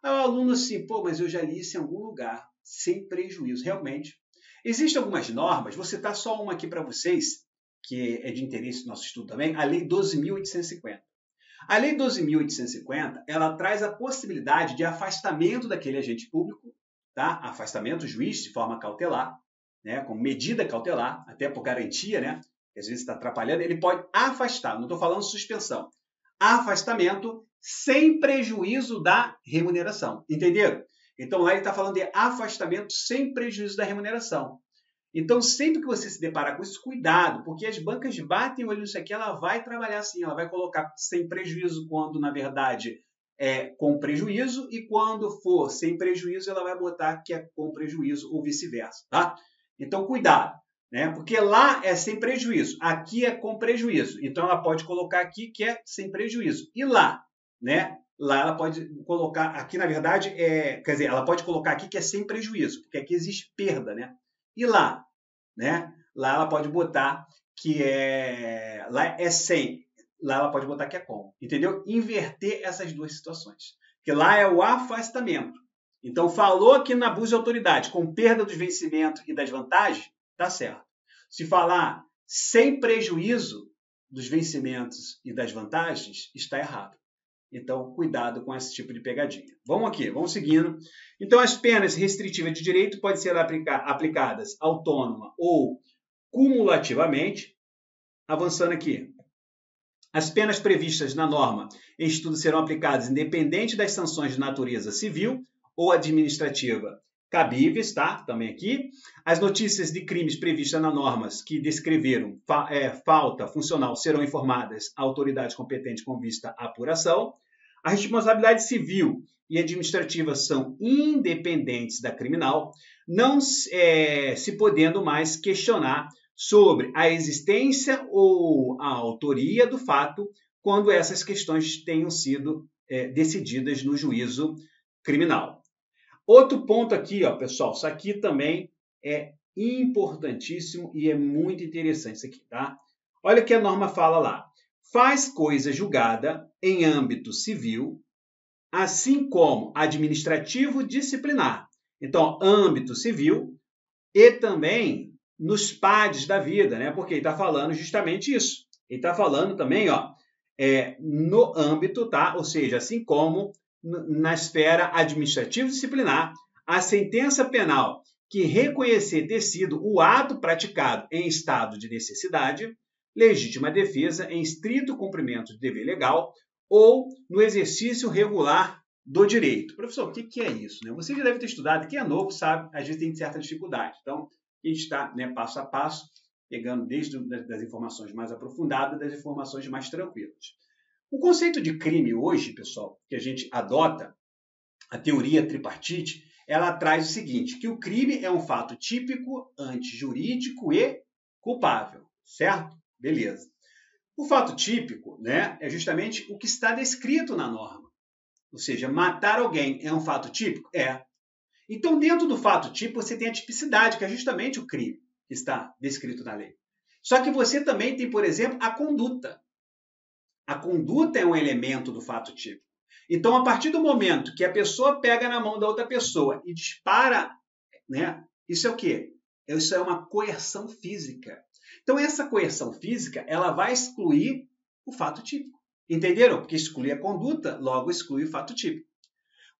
Aí o aluno assim, pô, mas eu já li isso em algum lugar, sem prejuízo. Realmente, existem algumas normas, vou citar só uma aqui para vocês, que é de interesse do nosso estudo também, a Lei 12.850. A Lei 12.850, ela traz a possibilidade de afastamento daquele agente público, tá? Afastamento do juiz de forma cautelar, né? Com medida cautelar, até por garantia, né? Que às vezes está atrapalhando, ele pode afastar, não estou falando suspensão. Afastamento sem prejuízo da remuneração, entenderam? Então lá ele está falando de afastamento sem prejuízo da remuneração. Então, sempre que você se deparar com isso, cuidado, porque as bancas batem o olho nisso aqui, ela vai trabalhar assim, ela vai colocar sem prejuízo quando, na verdade, é com prejuízo, e quando for sem prejuízo, ela vai botar que é com prejuízo ou vice-versa, tá? Então, cuidado, né? Porque lá é sem prejuízo, aqui é com prejuízo. Então, ela pode colocar aqui que é sem prejuízo. E lá, né? Lá ela pode colocar, aqui na verdade, quer dizer, ela pode colocar aqui que é sem prejuízo, porque aqui existe perda, né? E lá, né? Lá ela pode botar que lá é sem, lá ela pode botar que é com, entendeu? Inverter essas duas situações. Porque lá é o afastamento. Então, falou aqui na abuso de autoridade, com perda dos vencimentos e das vantagens, tá certo. Se falar sem prejuízo dos vencimentos e das vantagens, está errado. Então, cuidado com esse tipo de pegadinha. Vamos aqui, vamos seguindo. Então, as penas restritivas de direito podem ser aplicadas autônoma ou cumulativamente. Avançando aqui. As penas previstas na norma em estudo serão aplicadas independente das sanções de natureza civil ou administrativa cabíveis, tá? Também aqui. As notícias de crimes previstas na normas que descreveram falta funcional serão informadas à autoridade competente com vista à apuração. A responsabilidade civil e administrativa são independentes da criminal, não se podendo mais questionar sobre a existência ou a autoria do fato quando essas questões tenham sido decididas no juízo criminal. Outro ponto aqui, ó, pessoal, isso aqui também é importantíssimo e é muito interessante isso aqui, tá? Olha o que a norma fala lá. Faz coisa julgada em âmbito civil, assim como administrativo disciplinar. Então, âmbito civil e também nos PADs da vida, né? Porque ele está falando justamente isso. Ele está falando também, ó, no âmbito, tá? Ou seja, assim como na esfera administrativa disciplinar, a sentença penal que reconhecer ter sido o ato praticado em estado de necessidade, legítima defesa em estrito cumprimento de dever legal ou no exercício regular do direito. Professor, o que é isso? Né? Você já deve ter estudado, quem é novo sabe, às vezes tem certa dificuldade. Então, a gente está, né, passo a passo, pegando desde das informações mais aprofundadas das informações mais tranquilas. O conceito de crime hoje, pessoal, que a gente adota, a teoria tripartite, ela traz o seguinte, que o crime é um fato típico, antijurídico e culpável, certo? Beleza. O fato típico, né, é justamente o que está descrito na norma. Ou seja, matar alguém é um fato típico? É. Então, dentro do fato típico, você tem a tipicidade, que é justamente o crime que está descrito na lei. Só que você também tem, por exemplo, a conduta. A conduta é um elemento do fato típico. Então, a partir do momento que a pessoa pega na mão da outra pessoa e dispara, né, isso é o quê? Isso é uma coerção física. Então, essa coerção física, ela vai excluir o fato típico. Entenderam? Porque exclui a conduta, logo exclui o fato típico.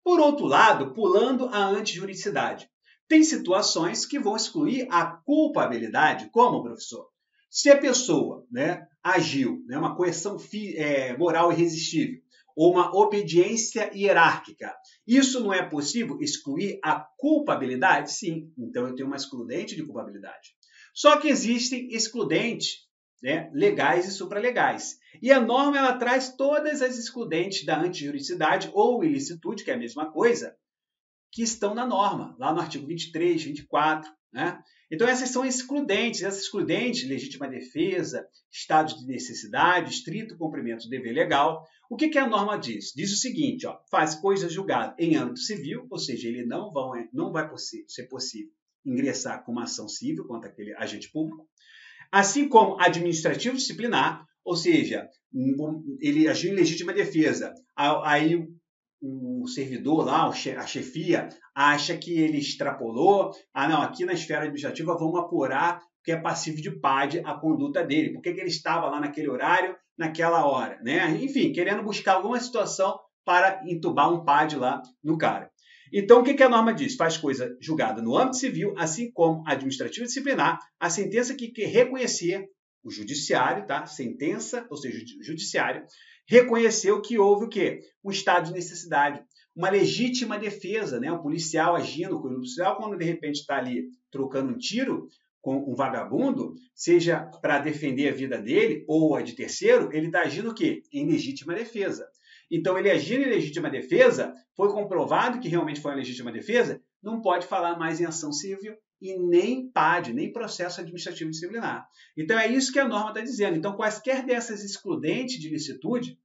Por outro lado, pulando a antijuridicidade, tem situações que vão excluir a culpabilidade, como, professor? Se a pessoa, né, agiu, né, uma coerção moral irresistível, ou uma obediência hierárquica, isso não é possível excluir a culpabilidade? Sim, então eu tenho uma excludente de culpabilidade. Só que existem excludentes, né, legais e supralegais. E a norma ela traz todas as excludentes da antijuridicidade ou ilicitude, que é a mesma coisa, que estão na norma, lá no artigo 23, 24, né? Então, essas são excludentes. Essas excludentes, legítima defesa, estado de necessidade, estrito cumprimento do dever legal. O que a norma diz? Diz o seguinte, ó, faz coisa julgada em âmbito civil, ou seja, ele não vai ser possível ingressar com uma ação civil contra aquele agente público, assim como administrativo disciplinar, ou seja, ele agiu em legítima defesa, aí o servidor lá, a chefia, acha que ele extrapolou, não, aqui na esfera administrativa vamos apurar que é passivo de PAD a conduta dele, por que ele estava lá naquele horário, naquela hora, né? Enfim, querendo buscar alguma situação para entubar um PAD lá no cara. Então, o que a norma diz? Faz coisa julgada no âmbito civil, assim como administrativo disciplinar, a sentença que reconhecer o judiciário, tá? Sentença, ou seja, o judiciário, reconheceu que houve o quê? Um estado de necessidade, uma legítima defesa, né? O policial agindo, o policial, quando de repente está ali trocando um tiro com um vagabundo, seja para defender a vida dele ou a de terceiro, ele está agindo o quê? Em legítima defesa. Então, ele agindo em legítima defesa, foi comprovado que realmente foi uma legítima defesa, não pode falar mais em ação civil e nem PAD, nem processo administrativo disciplinar. Então, é isso que a norma está dizendo. Então, quaisquer dessas excludentes de licitude,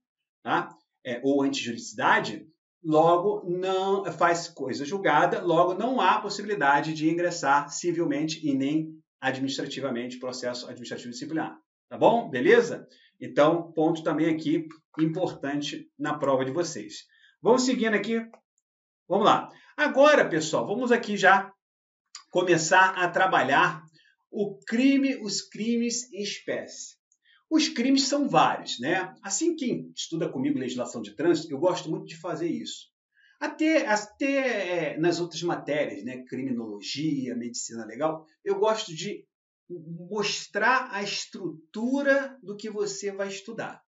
tá? Ou antijuridicidade, logo não faz coisa julgada, logo não há possibilidade de ingressar civilmente e nem administrativamente processo administrativo disciplinar. Tá bom? Beleza? Então, ponto também aqui importante na prova de vocês. Vamos seguindo aqui. Vamos lá. Agora, pessoal, vamos aqui já começar a trabalhar os crimes em espécie. Os crimes são vários, né? Assim, quem estuda comigo legislação de trânsito, eu gosto muito de fazer isso. Até nas outras matérias, né? Criminologia, medicina legal, eu gosto de mostrar a estrutura do que você vai estudar.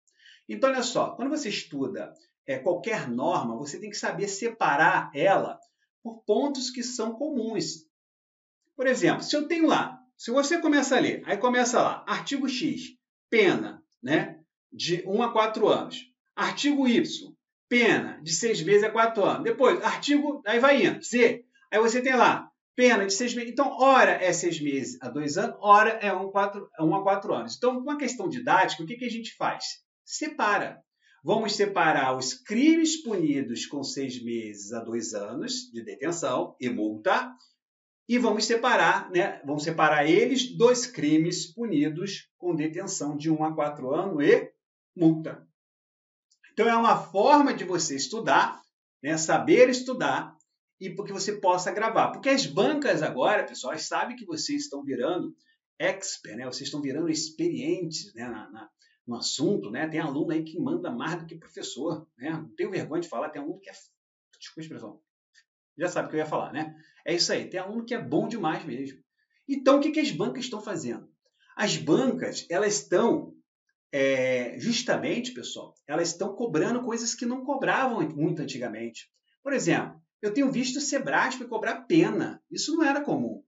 Então, olha só, quando você estuda qualquer norma, você tem que saber separar ela por pontos que são comuns. Por exemplo, se eu tenho lá, se você começa a ler, aí começa lá, artigo X, pena, né, de 1 a 4 anos. Artigo Y, pena de 6 meses a 4 anos. Depois, artigo, aí vai indo, Z, aí você tem lá, pena de 6 meses. Então, ora é 6 meses a 2 anos, ora é 1 a 4 anos. Então, com uma questão didática, o que a gente faz? Separa. Vamos separar os crimes punidos com 6 meses a 2 anos de detenção e multa, e vamos separar, né? Vamos separar eles dos crimes punidos com detenção de 1 a 4 anos e multa. Então, é uma forma de você estudar, né? Saber estudar, e porque você possa gravar. Porque as bancas agora, pessoal, sabem que vocês estão virando expert, né? Vocês estão virando experientes, né? No assunto, né? Tem aluno aí que manda mais do que professor, né? Não tenho vergonha de falar, tem aluno que é... Desculpa a expressão. Já sabe o que eu ia falar, né? É isso aí, tem aluno que é bom demais mesmo. Então, o que as bancas estão fazendo? As bancas, elas estão, justamente, pessoal, elas estão cobrando coisas que não cobravam muito antigamente. Por exemplo, eu tenho visto o Sebrasp cobrar pena. Isso não era comum.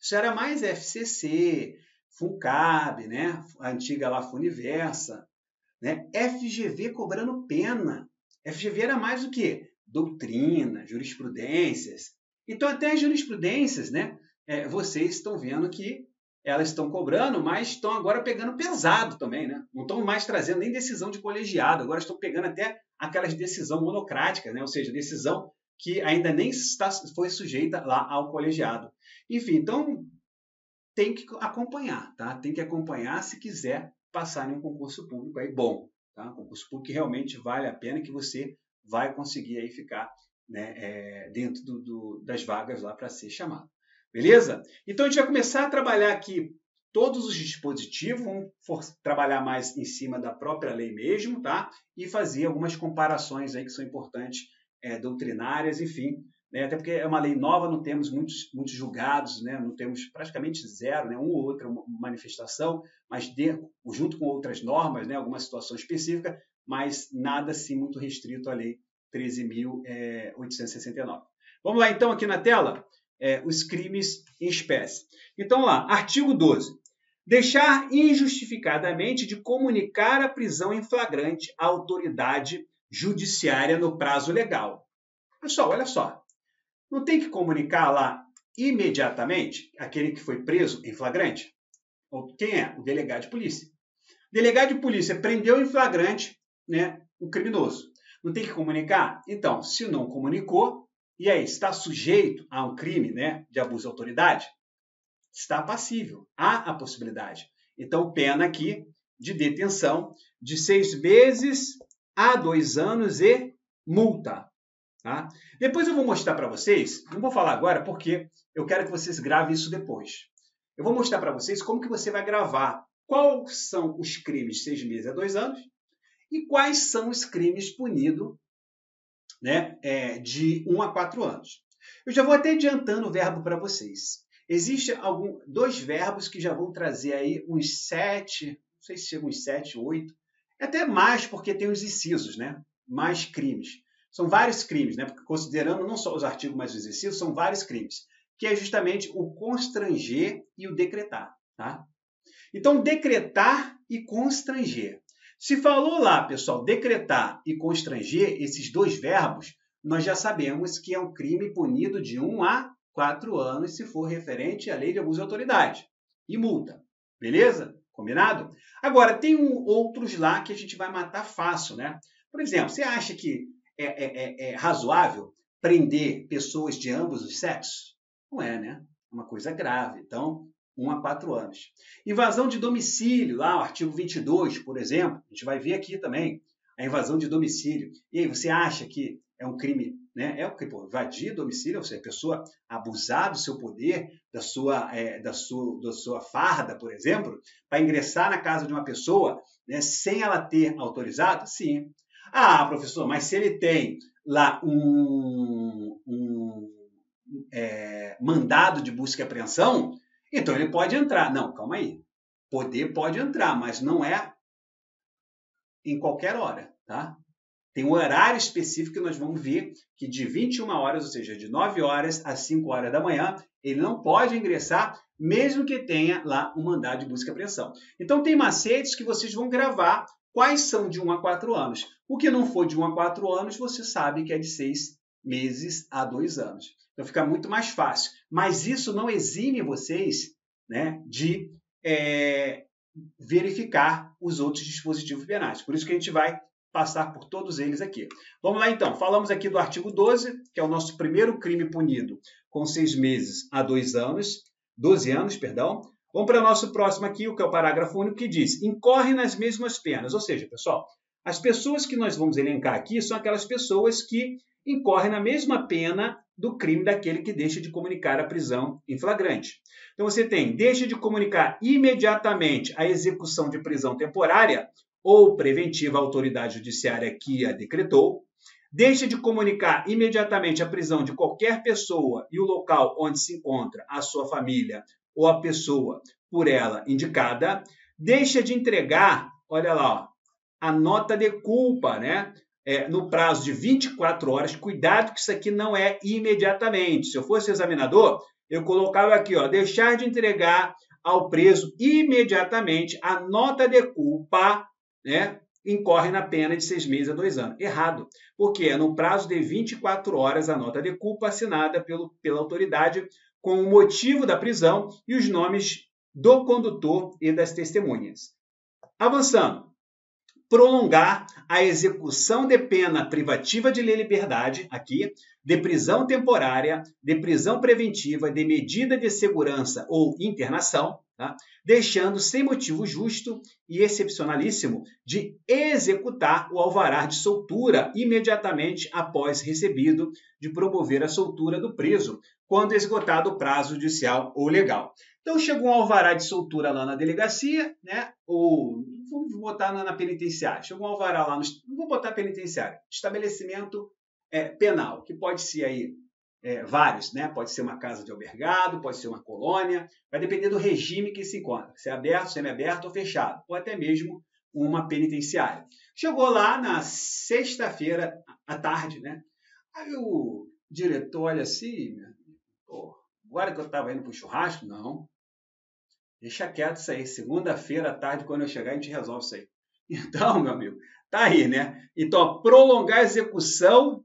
Isso era mais FCC, FUNCAB, né? A antiga lá Funiversa, né? FGV cobrando pena. FGV era mais o quê? Doutrina, jurisprudências. Então, até as jurisprudências, né? Vocês estão vendo que elas estão cobrando, mas estão agora pegando pesado também, né? Não estão mais trazendo nem decisão de colegiado, agora estão pegando até aquelas decisão monocrática, né? Ou seja, decisão que ainda nem foi sujeita lá ao colegiado. Enfim, então tem que acompanhar, tá? Tem que acompanhar se quiser passar em um concurso público aí bom, tá? Um concurso público que realmente vale a pena, que você vai conseguir aí ficar, né, dentro das vagas lá para ser chamado. Beleza? Então a gente vai começar a trabalhar aqui todos os dispositivos, vamos trabalhar mais em cima da própria lei mesmo, tá? E fazer algumas comparações aí que são importantes, doutrinárias, enfim, né? Até porque é uma lei nova, não temos muitos julgados, né? Não temos praticamente zero, né? Uma ou outra manifestação, mas junto com outras normas, né? Alguma situação específica, mas nada assim muito restrito à lei 13.869. Vamos lá então aqui na tela, os crimes em espécie. Então lá, artigo 12. Deixar injustificadamente de comunicar a prisão em flagrante à autoridade judiciária no prazo legal. Pessoal, olha só. Não tem que comunicar lá imediatamente aquele que foi preso em flagrante? Quem é? O delegado de polícia. O delegado de polícia prendeu em flagrante, né, o criminoso. Não tem que comunicar? Então, se não comunicou, e aí, está sujeito a um crime, né, de abuso de autoridade? está passível, há a possibilidade. Então, pena aqui de detenção de 6 meses a 2 anos e multa. Tá? Depois eu vou mostrar para vocês, não vou falar agora porque eu quero que vocês gravem isso depois. Eu vou mostrar para vocês como que você vai gravar quais são os crimes de 6 meses a 2 anos e quais são os crimes punidos, né, de 1 a 4 anos. Eu já vou até adiantando o verbo para vocês. Existem 2 verbos que já vão trazer aí uns 7, não sei se chegam uns 7, 8, até mais porque tem os incisos, né? Mais crimes. São vários crimes, né? Porque considerando não só os artigos, mas os incisos, são vários crimes, que é justamente o constranger e o decretar, tá? Então, decretar e constranger. Se falou lá, pessoal, decretar e constranger, esses 2 verbos, nós já sabemos que é um crime punido de 1 a 4 anos se for referente à lei de abuso de autoridade e multa. Beleza? Combinado? Agora, tem outros lá que a gente vai matar fácil, né? Por exemplo, você acha que é razoável prender pessoas de ambos os sexos? Não é, né? É uma coisa grave. Então, 1 a 4 anos. Invasão de domicílio, lá o artigo 22, por exemplo, a gente vai ver aqui também, a invasão de domicílio. E aí, você acha que é um crime, né? É o que, invadir domicílio, ou seja, a pessoa abusar do seu poder, da sua farda, por exemplo, para ingressar na casa de uma pessoa, né, sem ela ter autorizado? Sim. Ah, professor, mas se ele tem lá mandado de busca e apreensão, então ele pode entrar. Não, calma aí. Poder pode entrar, mas não é em qualquer hora, tá? Tem um horário específico que nós vamos ver que de 21 horas, ou seja, de 9 horas às 5 horas da manhã, ele não pode ingressar, mesmo que tenha lá um mandado de busca e apreensão. Então, tem macetes que vocês vão gravar quais são de 1 a 4 anos. O que não for de 1 a 4 anos, você sabe que é de 6 meses a 2 anos. Então, fica muito mais fácil. Mas isso não exime vocês, né, de verificar os outros dispositivos penais. Por isso que a gente vai passar por todos eles aqui. Vamos lá, então. Falamos aqui do artigo 12, que é o nosso primeiro crime punido com 6 meses a 2 anos, 12 anos, perdão. Vamos para o nosso próximo aqui, o que é o parágrafo único, que diz: incorre nas mesmas penas. Ou seja, pessoal, as pessoas que nós vamos elencar aqui são aquelas pessoas que incorrem na mesma pena do crime daquele que deixa de comunicar a prisão em flagrante. Então, você tem, deixa de comunicar imediatamente a execução de prisão temporária ou preventiva à autoridade judiciária que a decretou, deixa de comunicar imediatamente a prisão de qualquer pessoa e o local onde se encontra a sua família ou a pessoa por ela indicada, deixa de entregar, olha lá, ó, a nota de culpa, né? No prazo de 24 horas, cuidado que isso aqui não é imediatamente. Se eu fosse examinador, eu colocava aqui, ó, deixar de entregar ao preso imediatamente a nota de culpa, né, incorre na pena de 6 meses a 2 anos. Errado, porque é no prazo de 24 horas a nota de culpa assinada pela autoridade com o motivo da prisão e os nomes do condutor e das testemunhas. Avançando. Prolongar a execução de pena privativa de liberdade, aqui, de prisão temporária, de prisão preventiva, de medida de segurança ou internação, tá? Deixando sem motivo justo e excepcionalíssimo de executar o alvará de soltura imediatamente após recebido de promover a soltura do preso, quando esgotado o prazo judicial ou legal. Então, chegou um alvará de soltura lá na delegacia, né? Ou vamos botar na penitenciária. Chegou um alvará lá no... Não vou botar penitenciária. Estabelecimento penal, que pode ser aí vários, né? Pode ser uma casa de albergado, pode ser uma colônia, vai depender do regime que se encontra, se é aberto, semiaberto ou fechado, ou até mesmo uma penitenciária. Chegou lá na sexta-feira à tarde, né? Aí o diretor olha assim, agora que eu estava indo para o churrasco, não. Deixa quieto isso aí. Segunda-feira à tarde, quando eu chegar, a gente resolve isso aí. Então, meu amigo, tá aí, né? Então, prolongar a execução,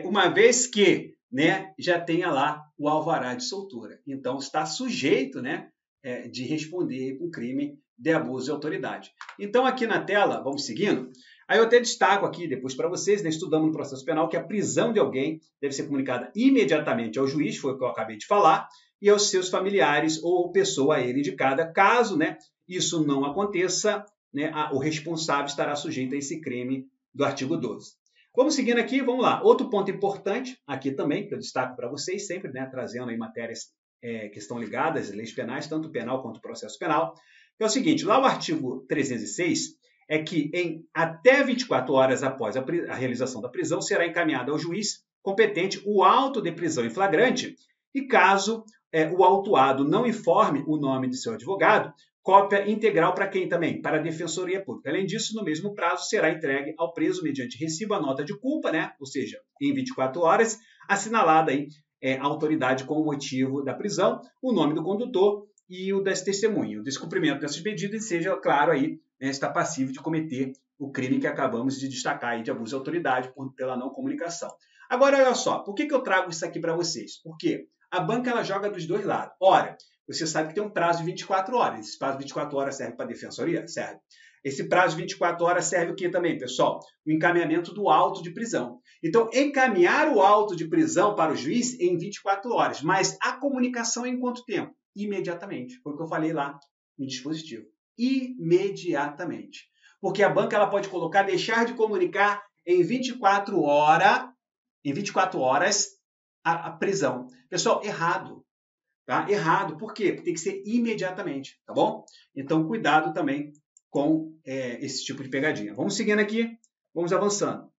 uma vez que, né, já tenha lá o alvará de soltura. Então, está sujeito, né, de responder por crime de abuso de autoridade. Então, aqui na tela, vamos seguindo. Aí eu até destaco aqui depois para vocês, né, estudamos no processo penal, que a prisão de alguém deve ser comunicada imediatamente ao juiz, foi o que eu acabei de falar, e aos seus familiares ou pessoa a ele indicada. Caso, né, isso não aconteça, né, o responsável estará sujeito a esse crime do artigo 12. Vamos seguindo aqui, vamos lá. Outro ponto importante aqui também, que eu destaco para vocês sempre, né, trazendo aí matérias que estão ligadas às leis penais, tanto penal quanto processo penal, é o seguinte, lá o artigo 306 é que em até 24 horas após a realização da prisão será encaminhado ao juiz competente o auto de prisão em flagrante e caso o autuado não informe o nome de seu advogado, cópia integral para quem também? Para a Defensoria Pública. Além disso, no mesmo prazo, será entregue ao preso mediante recibo a nota de culpa, né? Ou seja, em 24 horas, assinalada aí a autoridade com o motivo da prisão, o nome do condutor e o das testemunhas. O descumprimento dessas medidas seja, claro, aí, né, está passivo de cometer o crime que acabamos de destacar aí de abuso de autoridade pela não comunicação. Agora, olha só, por que eu trago isso aqui para vocês? Porque a banca ela joga dos dois lados. Ora, você sabe que tem um prazo de 24 horas. Esse prazo de 24 horas serve para a defensoria? Serve. Esse prazo de 24 horas serve o que também, pessoal? O encaminhamento do auto de prisão. Então, encaminhar o auto de prisão para o juiz em 24 horas. Mas a comunicação em quanto tempo? Imediatamente. Foi o que eu falei lá no dispositivo. Imediatamente. Porque a banca ela pode colocar, deixar de comunicar em 24 horas a prisão. Pessoal, errado. Tá? Errado. Por quê? Porque tem que ser imediatamente, tá bom? Então, cuidado também com esse tipo de pegadinha. Vamos seguindo aqui, vamos avançando.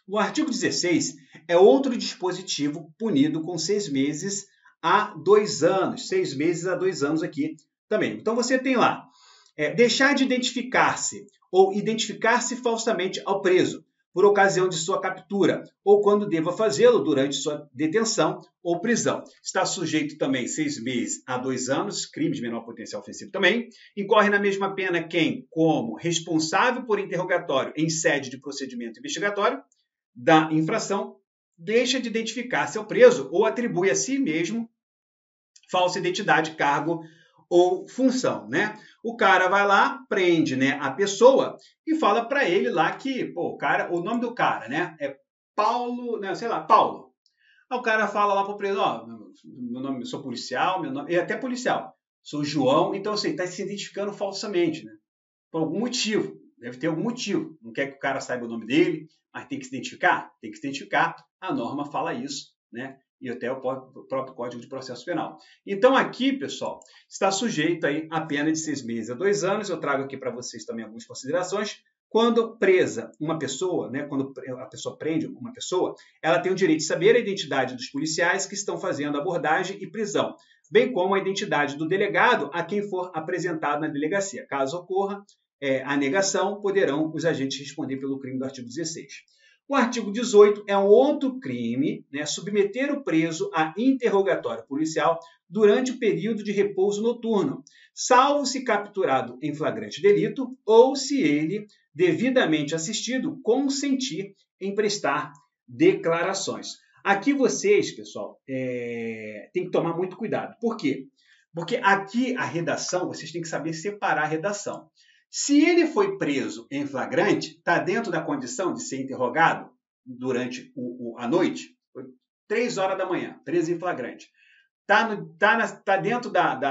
O artigo 16 é outro dispositivo punido com 6 meses a 2 anos. 6 meses a 2 anos aqui também. Então, você tem lá, deixar de identificar-se ou identificar-se falsamente ao preso por ocasião de sua captura ou quando deva fazê-lo durante sua detenção ou prisão. Está sujeito também 6 meses a 2 anos, crime de menor potencial ofensivo também. Incorre na mesma pena quem, como responsável por interrogatório em sede de procedimento investigatório da infração, deixa de identificar-se ao preso ou atribui a si mesmo falsa identidade, cargo ou função, né? O cara vai lá, prende, né, a pessoa e fala para ele lá que, pô, o nome do cara, né, é Paulo, né, sei lá, Paulo. Aí o cara fala lá pro preso, ó, meu nome, sou policial, meu nome, é até policial, sou João, então assim, tá se identificando falsamente, né? Por algum motivo, deve ter algum motivo. Não quer que o cara saiba o nome dele, mas tem que se identificar? Tem que se identificar. A norma fala isso, né? E até o próprio Código de Processo Penal. Então aqui, pessoal, está sujeito aí a pena de 6 meses a 2 anos. Eu trago aqui para vocês também algumas considerações. Quando presa uma pessoa, né, quando a pessoa prende uma pessoa, ela tem o direito de saber a identidade dos policiais que estão fazendo abordagem e prisão, bem como a identidade do delegado a quem for apresentado na delegacia. Caso ocorra a negação, poderão os agentes responder pelo crime do artigo 16. O artigo 18 é um outro crime, né, submeter o preso a interrogatório policial durante o período de repouso noturno, salvo se capturado em flagrante delito ou se ele, devidamente assistido, consentir em prestar declarações. Aqui vocês, pessoal, tem que tomar muito cuidado. Por quê? Porque aqui a redação, vocês têm que saber separar a redação. Se ele foi preso em flagrante, está dentro da condição de ser interrogado durante a noite, 3 horas da manhã, preso em flagrante. Tá dentro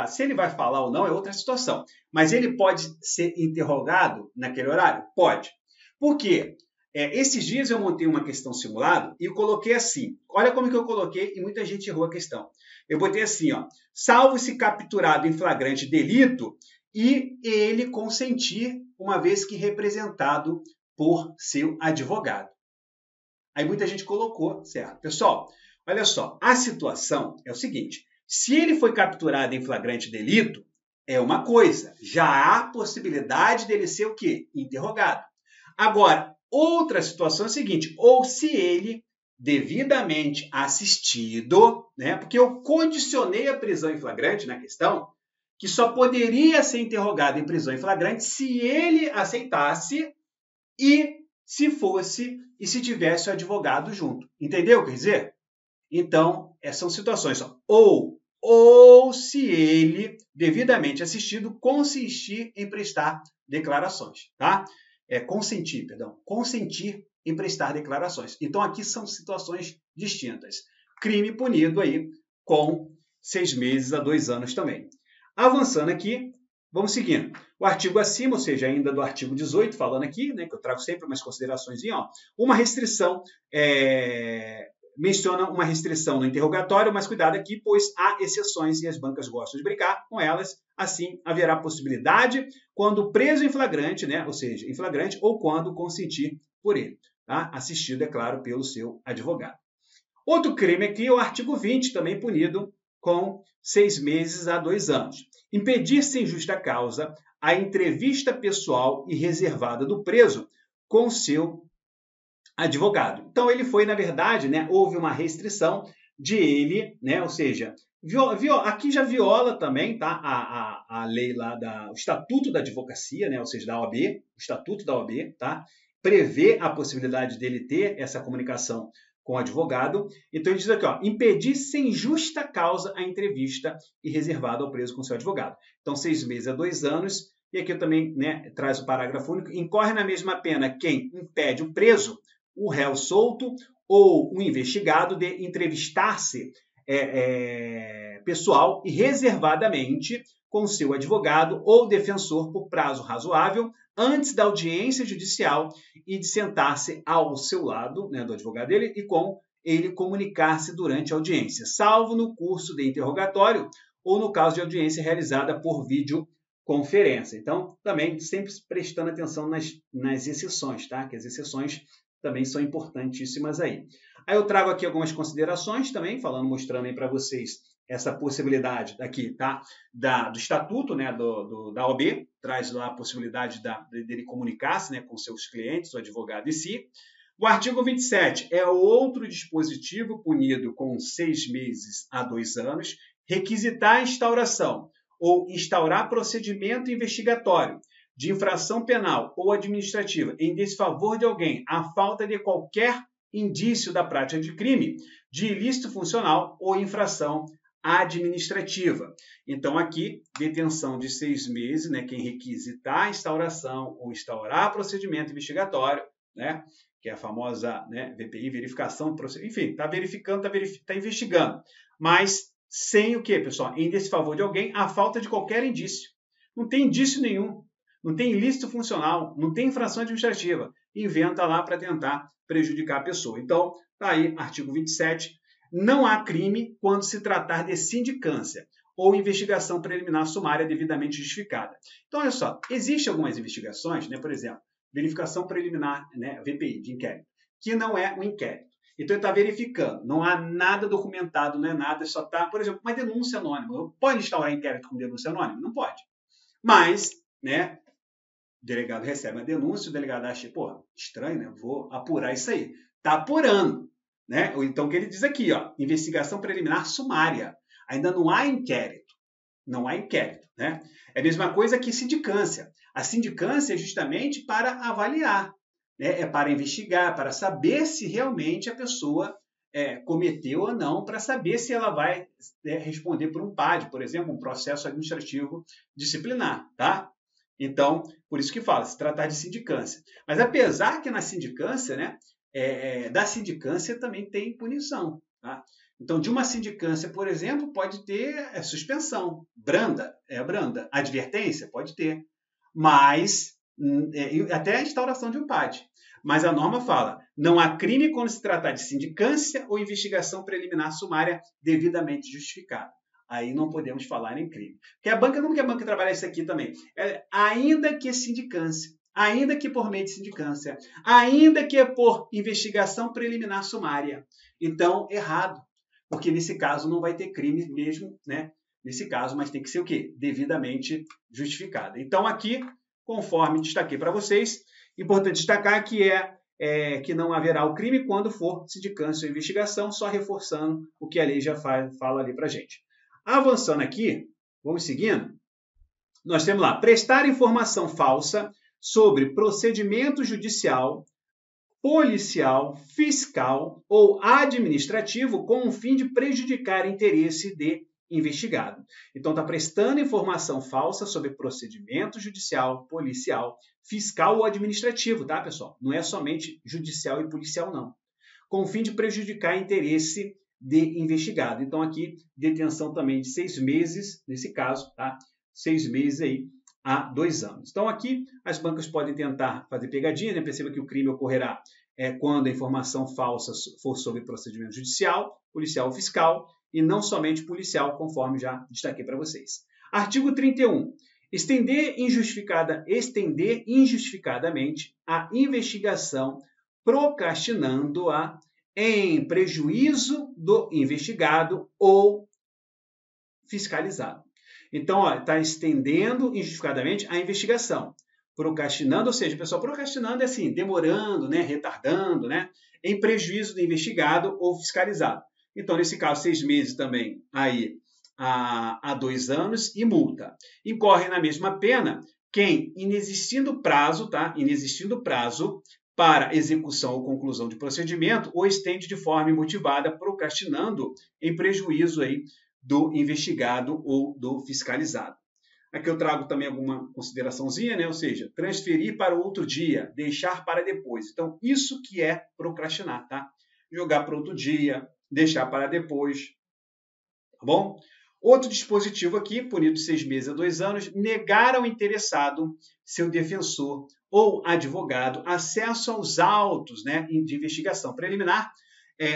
se ele vai falar ou não é outra situação. Mas ele pode ser interrogado naquele horário? Pode. Por quê? Esses dias eu montei uma questão simulada e eu coloquei assim. Olha como que eu coloquei e muita gente errou a questão. Eu botei assim, ó, salvo se capturado em flagrante delito e ele consentir, uma vez que representado por seu advogado. Aí muita gente colocou, certo? Pessoal, olha só, a situação é o seguinte, se ele foi capturado em flagrante delito, é uma coisa, já há possibilidade dele ser o quê? Interrogado. Agora, outra situação é a seguinte, ou se ele devidamente assistido, né? Porque eu condicionei a prisão em flagrante na questão, que só poderia ser interrogado em prisão em flagrante se ele aceitasse e se tivesse o advogado junto. Entendeu o que quer dizer? Então, são situações. Ou se ele, devidamente assistido, consentir em prestar declarações. Tá? Consentir em prestar declarações. Então, aqui são situações distintas. Crime punido aí com 6 meses a 2 anos também. Avançando aqui, vamos seguindo. O artigo acima, ou seja, ainda do artigo 18, falando aqui, né, que eu trago sempre umas considerações, uma restrição, menciona uma restrição no interrogatório, mas cuidado aqui, pois há exceções e as bancas gostam de brincar com elas. Assim, haverá possibilidade quando preso em flagrante, né, ou seja, em flagrante, ou quando consentir por ele, tá? Assistido, é claro, pelo seu advogado. Outro crime aqui é o artigo 20, também punido com 6 meses a 2 anos. Impedir sem justa causa a entrevista pessoal e reservada do preso com seu advogado. Então, ele foi, na verdade, né, houve uma restrição de ele, né, ou seja, aqui já viola também, tá, a lei lá, o Estatuto da Advocacia, né, ou seja, da OAB, o Estatuto da OAB, tá, prevê a possibilidade dele ter essa comunicação com o advogado. Então, ele diz aqui, impedir sem justa causa a entrevista e reservado ao preso com seu advogado. Então, 6 meses a 2 anos, e aqui também, né, traz o parágrafo único, incorre na mesma pena quem impede o preso, o réu solto ou o investigado de entrevistar-se pessoal e reservadamente com seu advogado ou defensor por prazo razoável antes da audiência judicial e de sentar-se ao seu lado, né, do advogado dele, e com ele comunicar-se durante a audiência, salvo no curso de interrogatório ou no caso de audiência realizada por videoconferência. Então, também sempre prestando atenção nas exceções, tá? Que as exceções também são importantíssimas aí. Aí eu trago aqui algumas considerações também, mostrando aí para vocês essa possibilidade aqui, tá? Do estatuto, né, da OAB, traz lá a possibilidade dele comunicar-se, né, com seus clientes, o advogado em si. O artigo 27 é outro dispositivo punido com 6 meses a 2 anos, requisitar a instauração ou instaurar procedimento investigatório de infração penal ou administrativa em desfavor de alguém à falta de qualquer indício da prática de crime, de ilícito funcional ou infração administrativa. Então, aqui, detenção de 6 meses, né, quem requisitar a instauração ou instaurar procedimento investigatório, né, que é a famosa, né, VPI, verificação, enfim, está verificando, está investigando, mas sem o quê, pessoal? Em desfavor de alguém, à falta de qualquer indício. Não tem indício nenhum, não tem ilícito funcional, não tem infração administrativa. Inventa lá para tentar prejudicar a pessoa. Então, está aí, artigo 27. Não há crime quando se tratar de sindicância ou investigação preliminar sumária devidamente justificada. Então, olha só, existem algumas investigações, né, por exemplo, verificação preliminar, né, VPI, de inquérito, que não é um inquérito. Então, ele está verificando, não há nada documentado, não é nada, só está, por exemplo, uma denúncia anônima. Pode instaurar inquérito com denúncia anônima? Não pode. Mas, né, o delegado recebe uma denúncia, o delegado acha, pô, estranho, né? Vou apurar isso aí. Está apurando, né? Então, o que ele diz aqui, investigação preliminar sumária. Ainda não há inquérito. Não há inquérito, né? É a mesma coisa que sindicância. A sindicância é justamente para avaliar, né? É para investigar, para saber se realmente a pessoa cometeu ou não, para saber se ela vai responder por um PAD, por exemplo, um processo administrativo disciplinar, tá? Então, por isso que fala, se tratar de sindicância. Mas apesar que na sindicância, né, da sindicância também tem punição, tá? Então, de uma sindicância, por exemplo, pode ter suspensão, branda. Advertência, pode ter. Mas, até a instauração de um PAD. Mas a norma fala, não há crime quando se tratar de sindicância ou investigação preliminar sumária devidamente justificada. Aí não podemos falar em crime. Porque a banca, como que a banca trabalha isso aqui também? Ainda que sindicância, ainda que por meio de sindicância, ainda que por investigação preliminar sumária. Então, errado. Porque nesse caso não vai ter crime mesmo, né? Nesse caso, mas tem que ser o quê? Devidamente justificada. Então, aqui, conforme destaquei para vocês, importante destacar que que não haverá o crime quando for sindicância ou investigação, só reforçando o que a lei já fala ali para a gente. Avançando aqui, vamos seguindo, nós temos lá, prestar informação falsa sobre procedimento judicial, policial, fiscal ou administrativo com o fim de prejudicar interesse de investigado. Então, está prestando informação falsa sobre procedimento judicial, policial, fiscal ou administrativo, tá, pessoal? Não é somente judicial e policial, não. Com o fim de prejudicar interesse de investigado. Então, aqui, detenção também de 6 meses, nesse caso, tá? 6 meses aí a 2 anos. Então, aqui, as bancas podem tentar fazer pegadinha, né? Perceba que o crime ocorrerá quando a informação falsa for sobre procedimento judicial, policial ou fiscal, e não somente policial, conforme já destaquei para vocês. Artigo 31. Estender injustificadamente a investigação, procrastinando-a em prejuízo do investigado ou fiscalizado. Então, está estendendo injustificadamente a investigação. Procrastinando, ou seja, pessoal, procrastinando é assim, demorando, né, retardando, né, em prejuízo do investigado ou fiscalizado. Então, nesse caso, 6 meses também aí a 2 anos e multa. Incorre na mesma pena quem, inexistindo prazo, tá? Inexistindo prazo para execução ou conclusão de procedimento, ou estende de forma imotivada, procrastinando em prejuízo aí do investigado ou do fiscalizado. Aqui eu trago também alguma consideraçãozinha, né? Ou seja, transferir para outro dia, deixar para depois. Então, isso que é procrastinar, tá? Jogar para outro dia, deixar para depois, tá bom? Outro dispositivo aqui, punido de 6 meses a 2 anos, negar ao interessado, seu defensor ou advogado, acesso aos autos, né, de investigação preliminar,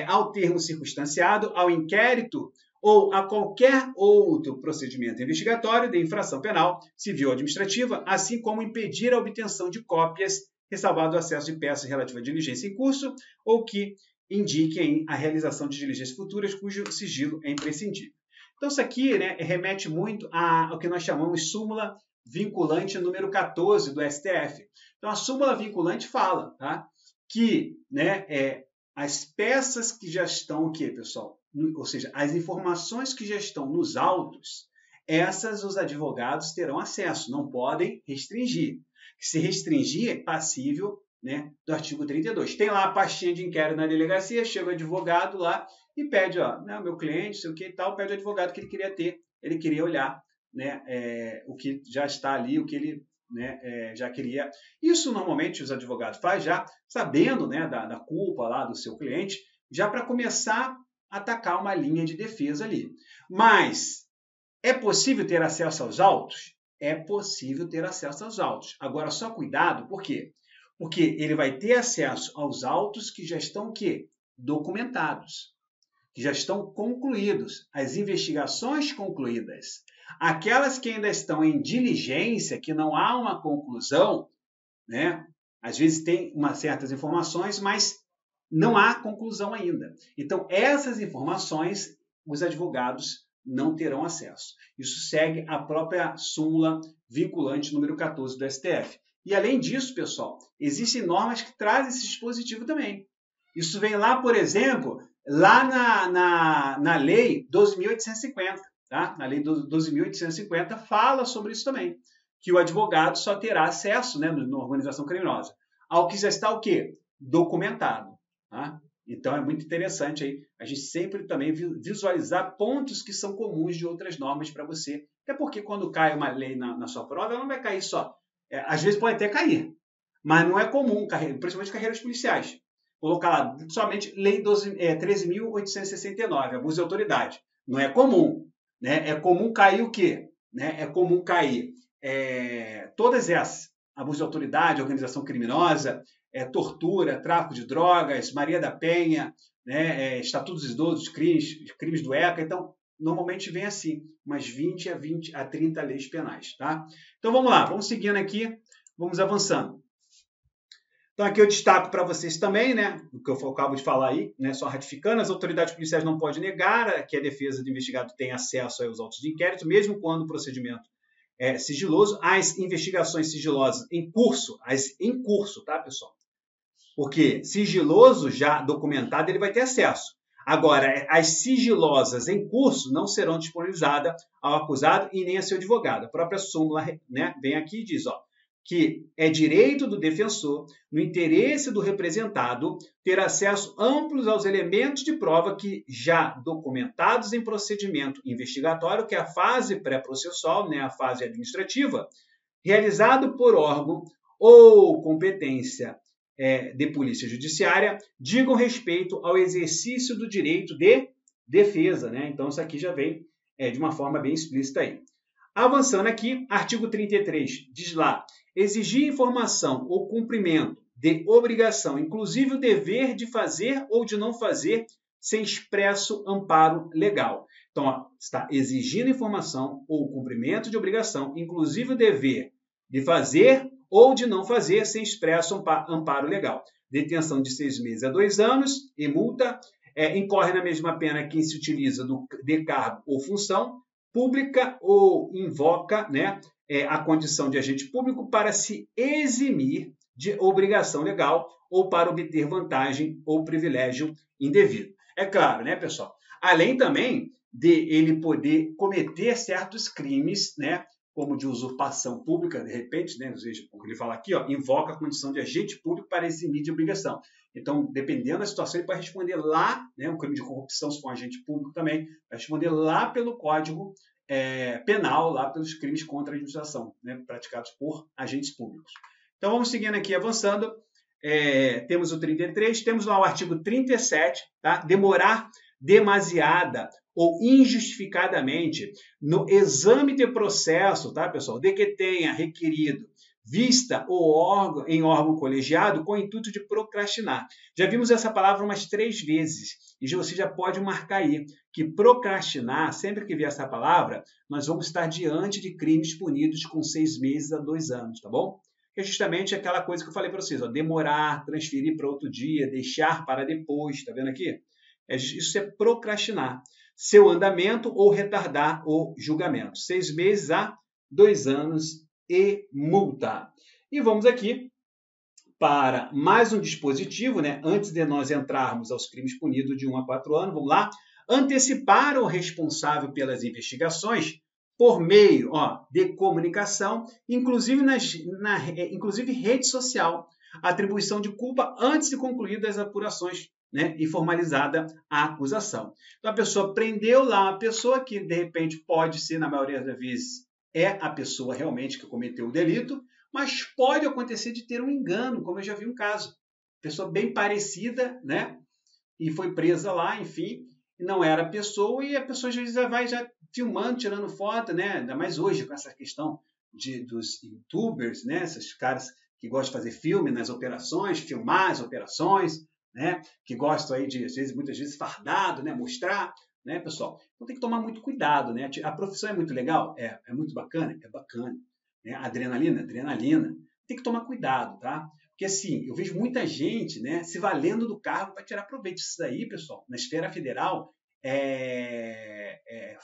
ao termo circunstanciado, ao inquérito ou a qualquer outro procedimento investigatório de infração penal, civil ou administrativa, assim como impedir a obtenção de cópias, ressalvado o acesso de peças relativas à diligência em curso ou que indiquem a realização de diligências futuras cujo sigilo é imprescindível. Então, isso aqui, né, remete muito ao que nós chamamos súmula vinculante número 14 do STF. Então, a súmula vinculante fala, tá, que, né, as peças que já estão, o quê, pessoal? Ou seja, as informações que já estão nos autos, essas os advogados terão acesso, não podem restringir. Se restringir, é passível, né, do artigo 32. Tem lá a pastinha de inquérito na delegacia, chega o advogado lá e pede, ó, né, meu cliente, sei o que e tal, pede ao advogado que ele queria ter, ele queria olhar, né, o que já está ali, o que ele, né, já queria. Isso normalmente os advogados fazem já sabendo, né, da culpa lá do seu cliente, já para começar a atacar uma linha de defesa ali. Mas é possível ter acesso aos autos? É possível ter acesso aos autos. Agora, só cuidado, por quê? Porque ele vai ter acesso aos autos que já estão o quê? Documentados, que já estão concluídos, as investigações concluídas. Aquelas que ainda estão em diligência, que não há uma conclusão, né? Às vezes tem certas informações, mas não há conclusão ainda. Então, essas informações, os advogados não terão acesso. Isso segue a própria súmula vinculante número 14 do STF. E, além disso, pessoal, existem normas que trazem esse dispositivo também. Isso vem lá, por exemplo, lá na Lei 12.850. Tá? Na Lei 12.850 fala sobre isso também, que o advogado só terá acesso, né, na organização criminosa, ao que já está o quê? Documentado. Tá? Então, é muito interessante aí a gente sempre também visualizar pontos que são comuns de outras normas para você. Até porque quando cai uma lei na sua prova, ela não vai cair só. Às vezes pode até cair, mas não é comum, principalmente carreiras policiais. Colocar lá somente Lei 13.869, abuso de autoridade. Não é comum. Né? É comum cair o quê? Né? É comum cair todas essas. Abuso de autoridade, organização criminosa, tortura, tráfico de drogas, Maria da Penha, né? Estatuto dos Idosos, crimes do ECA. Então, normalmente vem assim, umas 20 a 30 leis penais. Tá? Então, vamos lá, vamos seguindo aqui, vamos avançando. Então, aqui eu destaco para vocês também, né, o que eu acabo de falar aí, né, só ratificando, as autoridades policiais não podem negar que a defesa do investigado tem acesso aos autos de inquérito, mesmo quando o procedimento é sigiloso. As investigações sigilosas em curso, tá, pessoal? Porque sigiloso, já documentado, ele vai ter acesso. Agora, as sigilosas em curso não serão disponibilizadas ao acusado e nem a seu advogado. A própria súmula, né, vem aqui e diz, ó, que é direito do defensor, no interesse do representado, ter acesso amplo aos elementos de prova que já documentados em procedimento investigatório, que é a fase pré-processual, né, a fase administrativa, realizado por órgão ou competência de polícia judiciária, digam respeito ao exercício do direito de defesa, né? Então, isso aqui já vem de uma forma bem explícita aí. Avançando aqui, artigo 33, diz lá, exigir informação ou cumprimento de obrigação, inclusive o dever de fazer ou de não fazer, sem expresso amparo legal. Então, ó, está exigindo informação ou cumprimento de obrigação, inclusive o dever de fazer ou de não fazer, sem expresso amparo legal. Detenção de 6 meses a 2 anos e multa, incorre na mesma pena quem se utiliza de cargo ou função pública ou invoca, né, a condição de agente público para se eximir de obrigação legal ou para obter vantagem ou privilégio indevido. É claro, né, pessoal? Além também de ele poder cometer certos crimes, né, como de usurpação pública, de repente, né, como ele fala aqui, ó, invoca a condição de agente público para eximir de obrigação. Então, dependendo da situação, ele pode responder lá, né, um crime de corrupção, se for um agente público também, vai responder lá pelo Código Penal, lá pelos crimes contra a administração, né, praticados por agentes públicos. Então, vamos seguindo aqui, avançando. Temos o 33, temos lá o artigo 37, tá? Demorar demasiada ou injustificadamente no exame de processo, tá, pessoal, de que tenha requerido vista ou em órgão colegiado com o intuito de procrastinar. Já vimos essa palavra umas 3 vezes e você já pode marcar aí que procrastinar, sempre que vier essa palavra, nós vamos estar diante de crimes punidos com 6 meses a 2 anos, tá bom? Que é justamente aquela coisa que eu falei para vocês, ó, demorar, transferir para outro dia, deixar para depois, tá vendo aqui? Isso é procrastinar. Seu andamento ou retardar o julgamento. 6 meses a 2 anos e multa. E vamos aqui para mais um dispositivo, né? Antes de nós entrarmos aos crimes punidos de 1 a 4 anos, vamos lá. Antecipar o responsável pelas investigações por meio de comunicação, inclusive inclusive rede social. Atribuição de culpa antes de concluídas as apurações, né, e formalizada a acusação. Então, a pessoa prendeu lá uma pessoa que, de repente, pode ser, na maioria das vezes, a pessoa realmente que cometeu o delito, mas pode acontecer de ter um engano, como eu já vi um caso. Pessoa bem parecida, né, e foi presa lá, enfim, não era a pessoa, e a pessoa já vai filmando, tirando foto, né, ainda mais hoje com essa questão dos youtubers, né, esses caras que gostam de fazer filme nas operações, filmar as operações, né, que gostam aí de, às vezes, muitas vezes, fardado, né, mostrar, né, pessoal? Então tem que tomar muito cuidado, né? A profissão é muito legal? É muito bacana? É bacana. Né? Adrenalina? Adrenalina. Tem que tomar cuidado, tá? Porque, assim, eu vejo muita gente, né, se valendo do cargo para tirar proveito disso daí, pessoal. Na esfera federal,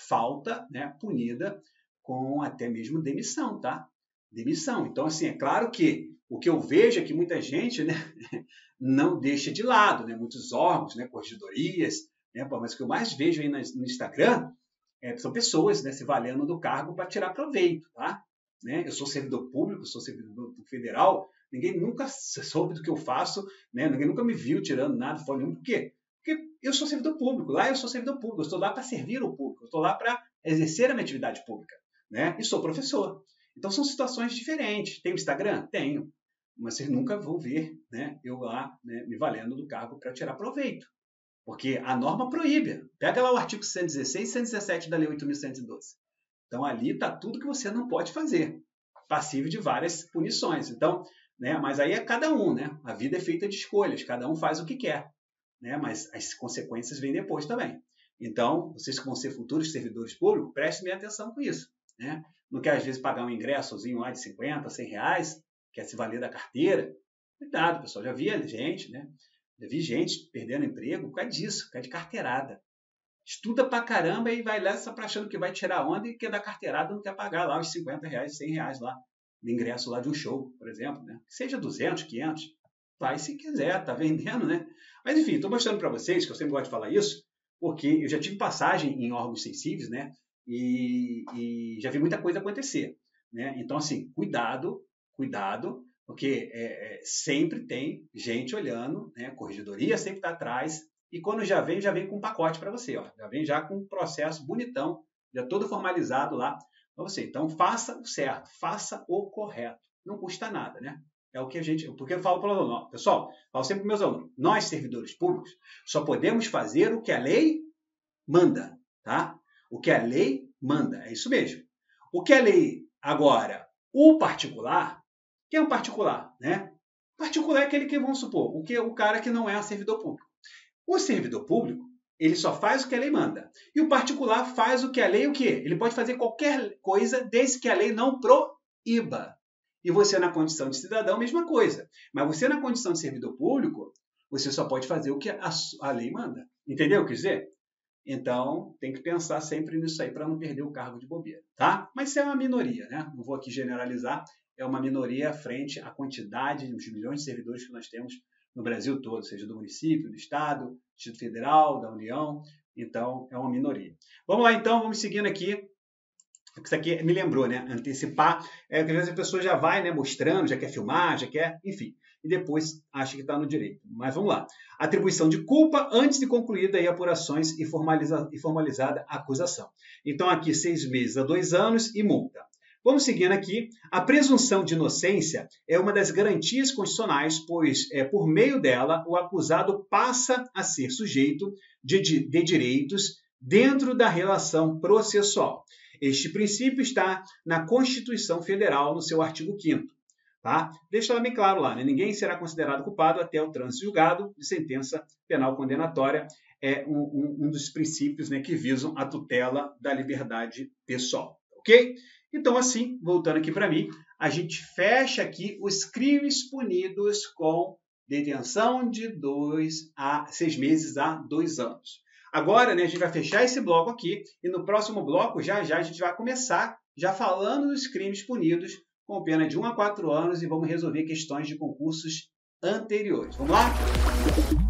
falta, né, punida com até mesmo demissão, tá? Demissão. Então, assim, é claro que o que eu vejo é que muita gente, né, não deixa de lado, né, muitos órgãos, né, corregedorias, né, mas o que eu mais vejo aí no Instagram são pessoas, né, se valendo do cargo para tirar proveito, tá? Né? Eu sou servidor público, sou servidor federal, ninguém nunca soube do que eu faço, né? Ninguém nunca me viu tirando nada fora nenhum. Por quê? Porque eu sou servidor público, lá eu sou servidor público, eu estou lá para servir o público, eu estou lá para exercer a minha atividade pública, né? E sou professor. Então são situações diferentes. Tem o Instagram? Tenho. Mas vocês nunca vão ver, né, eu lá, né, me valendo do cargo para tirar proveito. Porque a norma proíbe. Pega lá o artigo 116 e 117 da Lei 8.112. Então, ali está tudo que você não pode fazer. Passível de várias punições. Então, né, mas aí é cada um, né? A vida é feita de escolhas, cada um faz o que quer. Né? Mas as consequências vêm depois também. Então, vocês que vão ser futuros servidores públicos, prestem bem atenção com isso. Né? Não quer, às vezes, pagar um ingressozinho lá de 50, 100 reais, quer se valer da carteira. Cuidado, pessoal. Já vi gente, né? Já vi gente perdendo emprego por causa disso, por causa de carteirada. Estuda pra caramba e vai lá só achando que vai tirar onda e quer dar carteirada, não quer pagar lá os 50 reais, 100 reais lá, de ingresso lá de um show, por exemplo. Né? Seja 200, 500, vai se quiser, tá vendendo, né? Mas enfim, estou mostrando para vocês, que eu sempre gosto de falar isso, porque eu já tive passagem em órgãos sensíveis, né? E já vi muita coisa acontecer. Né? Então, assim, cuidado, porque sempre tem gente olhando, né? Corregedoria sempre está atrás, e quando já vem com um pacote para você, ó. Já vem já com um processo bonitão, já todo formalizado lá para você. Então, faça o certo, faça o correto. Não custa nada, né? É o que porque eu falo para os alunos, pessoal, falo sempre para meus alunos, nós servidores públicos só podemos fazer o que a lei manda, tá? O que a lei manda, é isso mesmo. O que a lei, agora, o particular, que é um particular, né? Particular é aquele que, vamos supor, o cara que não é servidor público. O servidor público, ele só faz o que a lei manda. E o particular faz o que a lei, o quê? Ele pode fazer qualquer coisa desde que a lei não proíba. E você, na condição de cidadão, mesma coisa. Mas você, na condição de servidor público, você só pode fazer o que a lei manda. Entendeu o que dizer? Então, tem que pensar sempre nisso aí para não perder o cargo de bobeira, tá? Mas isso é uma minoria, né? Não vou aqui generalizar. É uma minoria frente à quantidade, os milhões de servidores que nós temos no Brasil todo, seja do município, do estado, do Distrito Federal, da União. Então, é uma minoria. Vamos lá, então, vamos seguindo aqui. Isso aqui me lembrou, né? Antecipar. Porque às vezes a pessoa já vai, né, mostrando, já quer filmar, já quer, enfim. E depois acha que está no direito. Mas vamos lá. Atribuição de culpa antes de concluída aí apurações e formalizada a acusação. Então, aqui 6 meses a 2 anos e multa. Vamos seguindo aqui. A presunção de inocência é uma das garantias constitucionais, pois, por meio dela, o acusado passa a ser sujeito de direitos dentro da relação processual. Este princípio está na Constituição Federal, no seu artigo 5º. Tá? Deixa bem claro lá, né? Ninguém será considerado culpado até o trânsito julgado de sentença penal condenatória. É um dos princípios, né, que visam a tutela da liberdade pessoal. Ok? Então, assim, voltando aqui para mim, a gente fecha aqui os crimes punidos com detenção de 6 meses a 2 anos. Agora, né, a gente vai fechar esse bloco aqui e no próximo bloco, já a gente vai começar já falando dos crimes punidos com pena de 1 a 4 anos e vamos resolver questões de concursos anteriores. Vamos lá?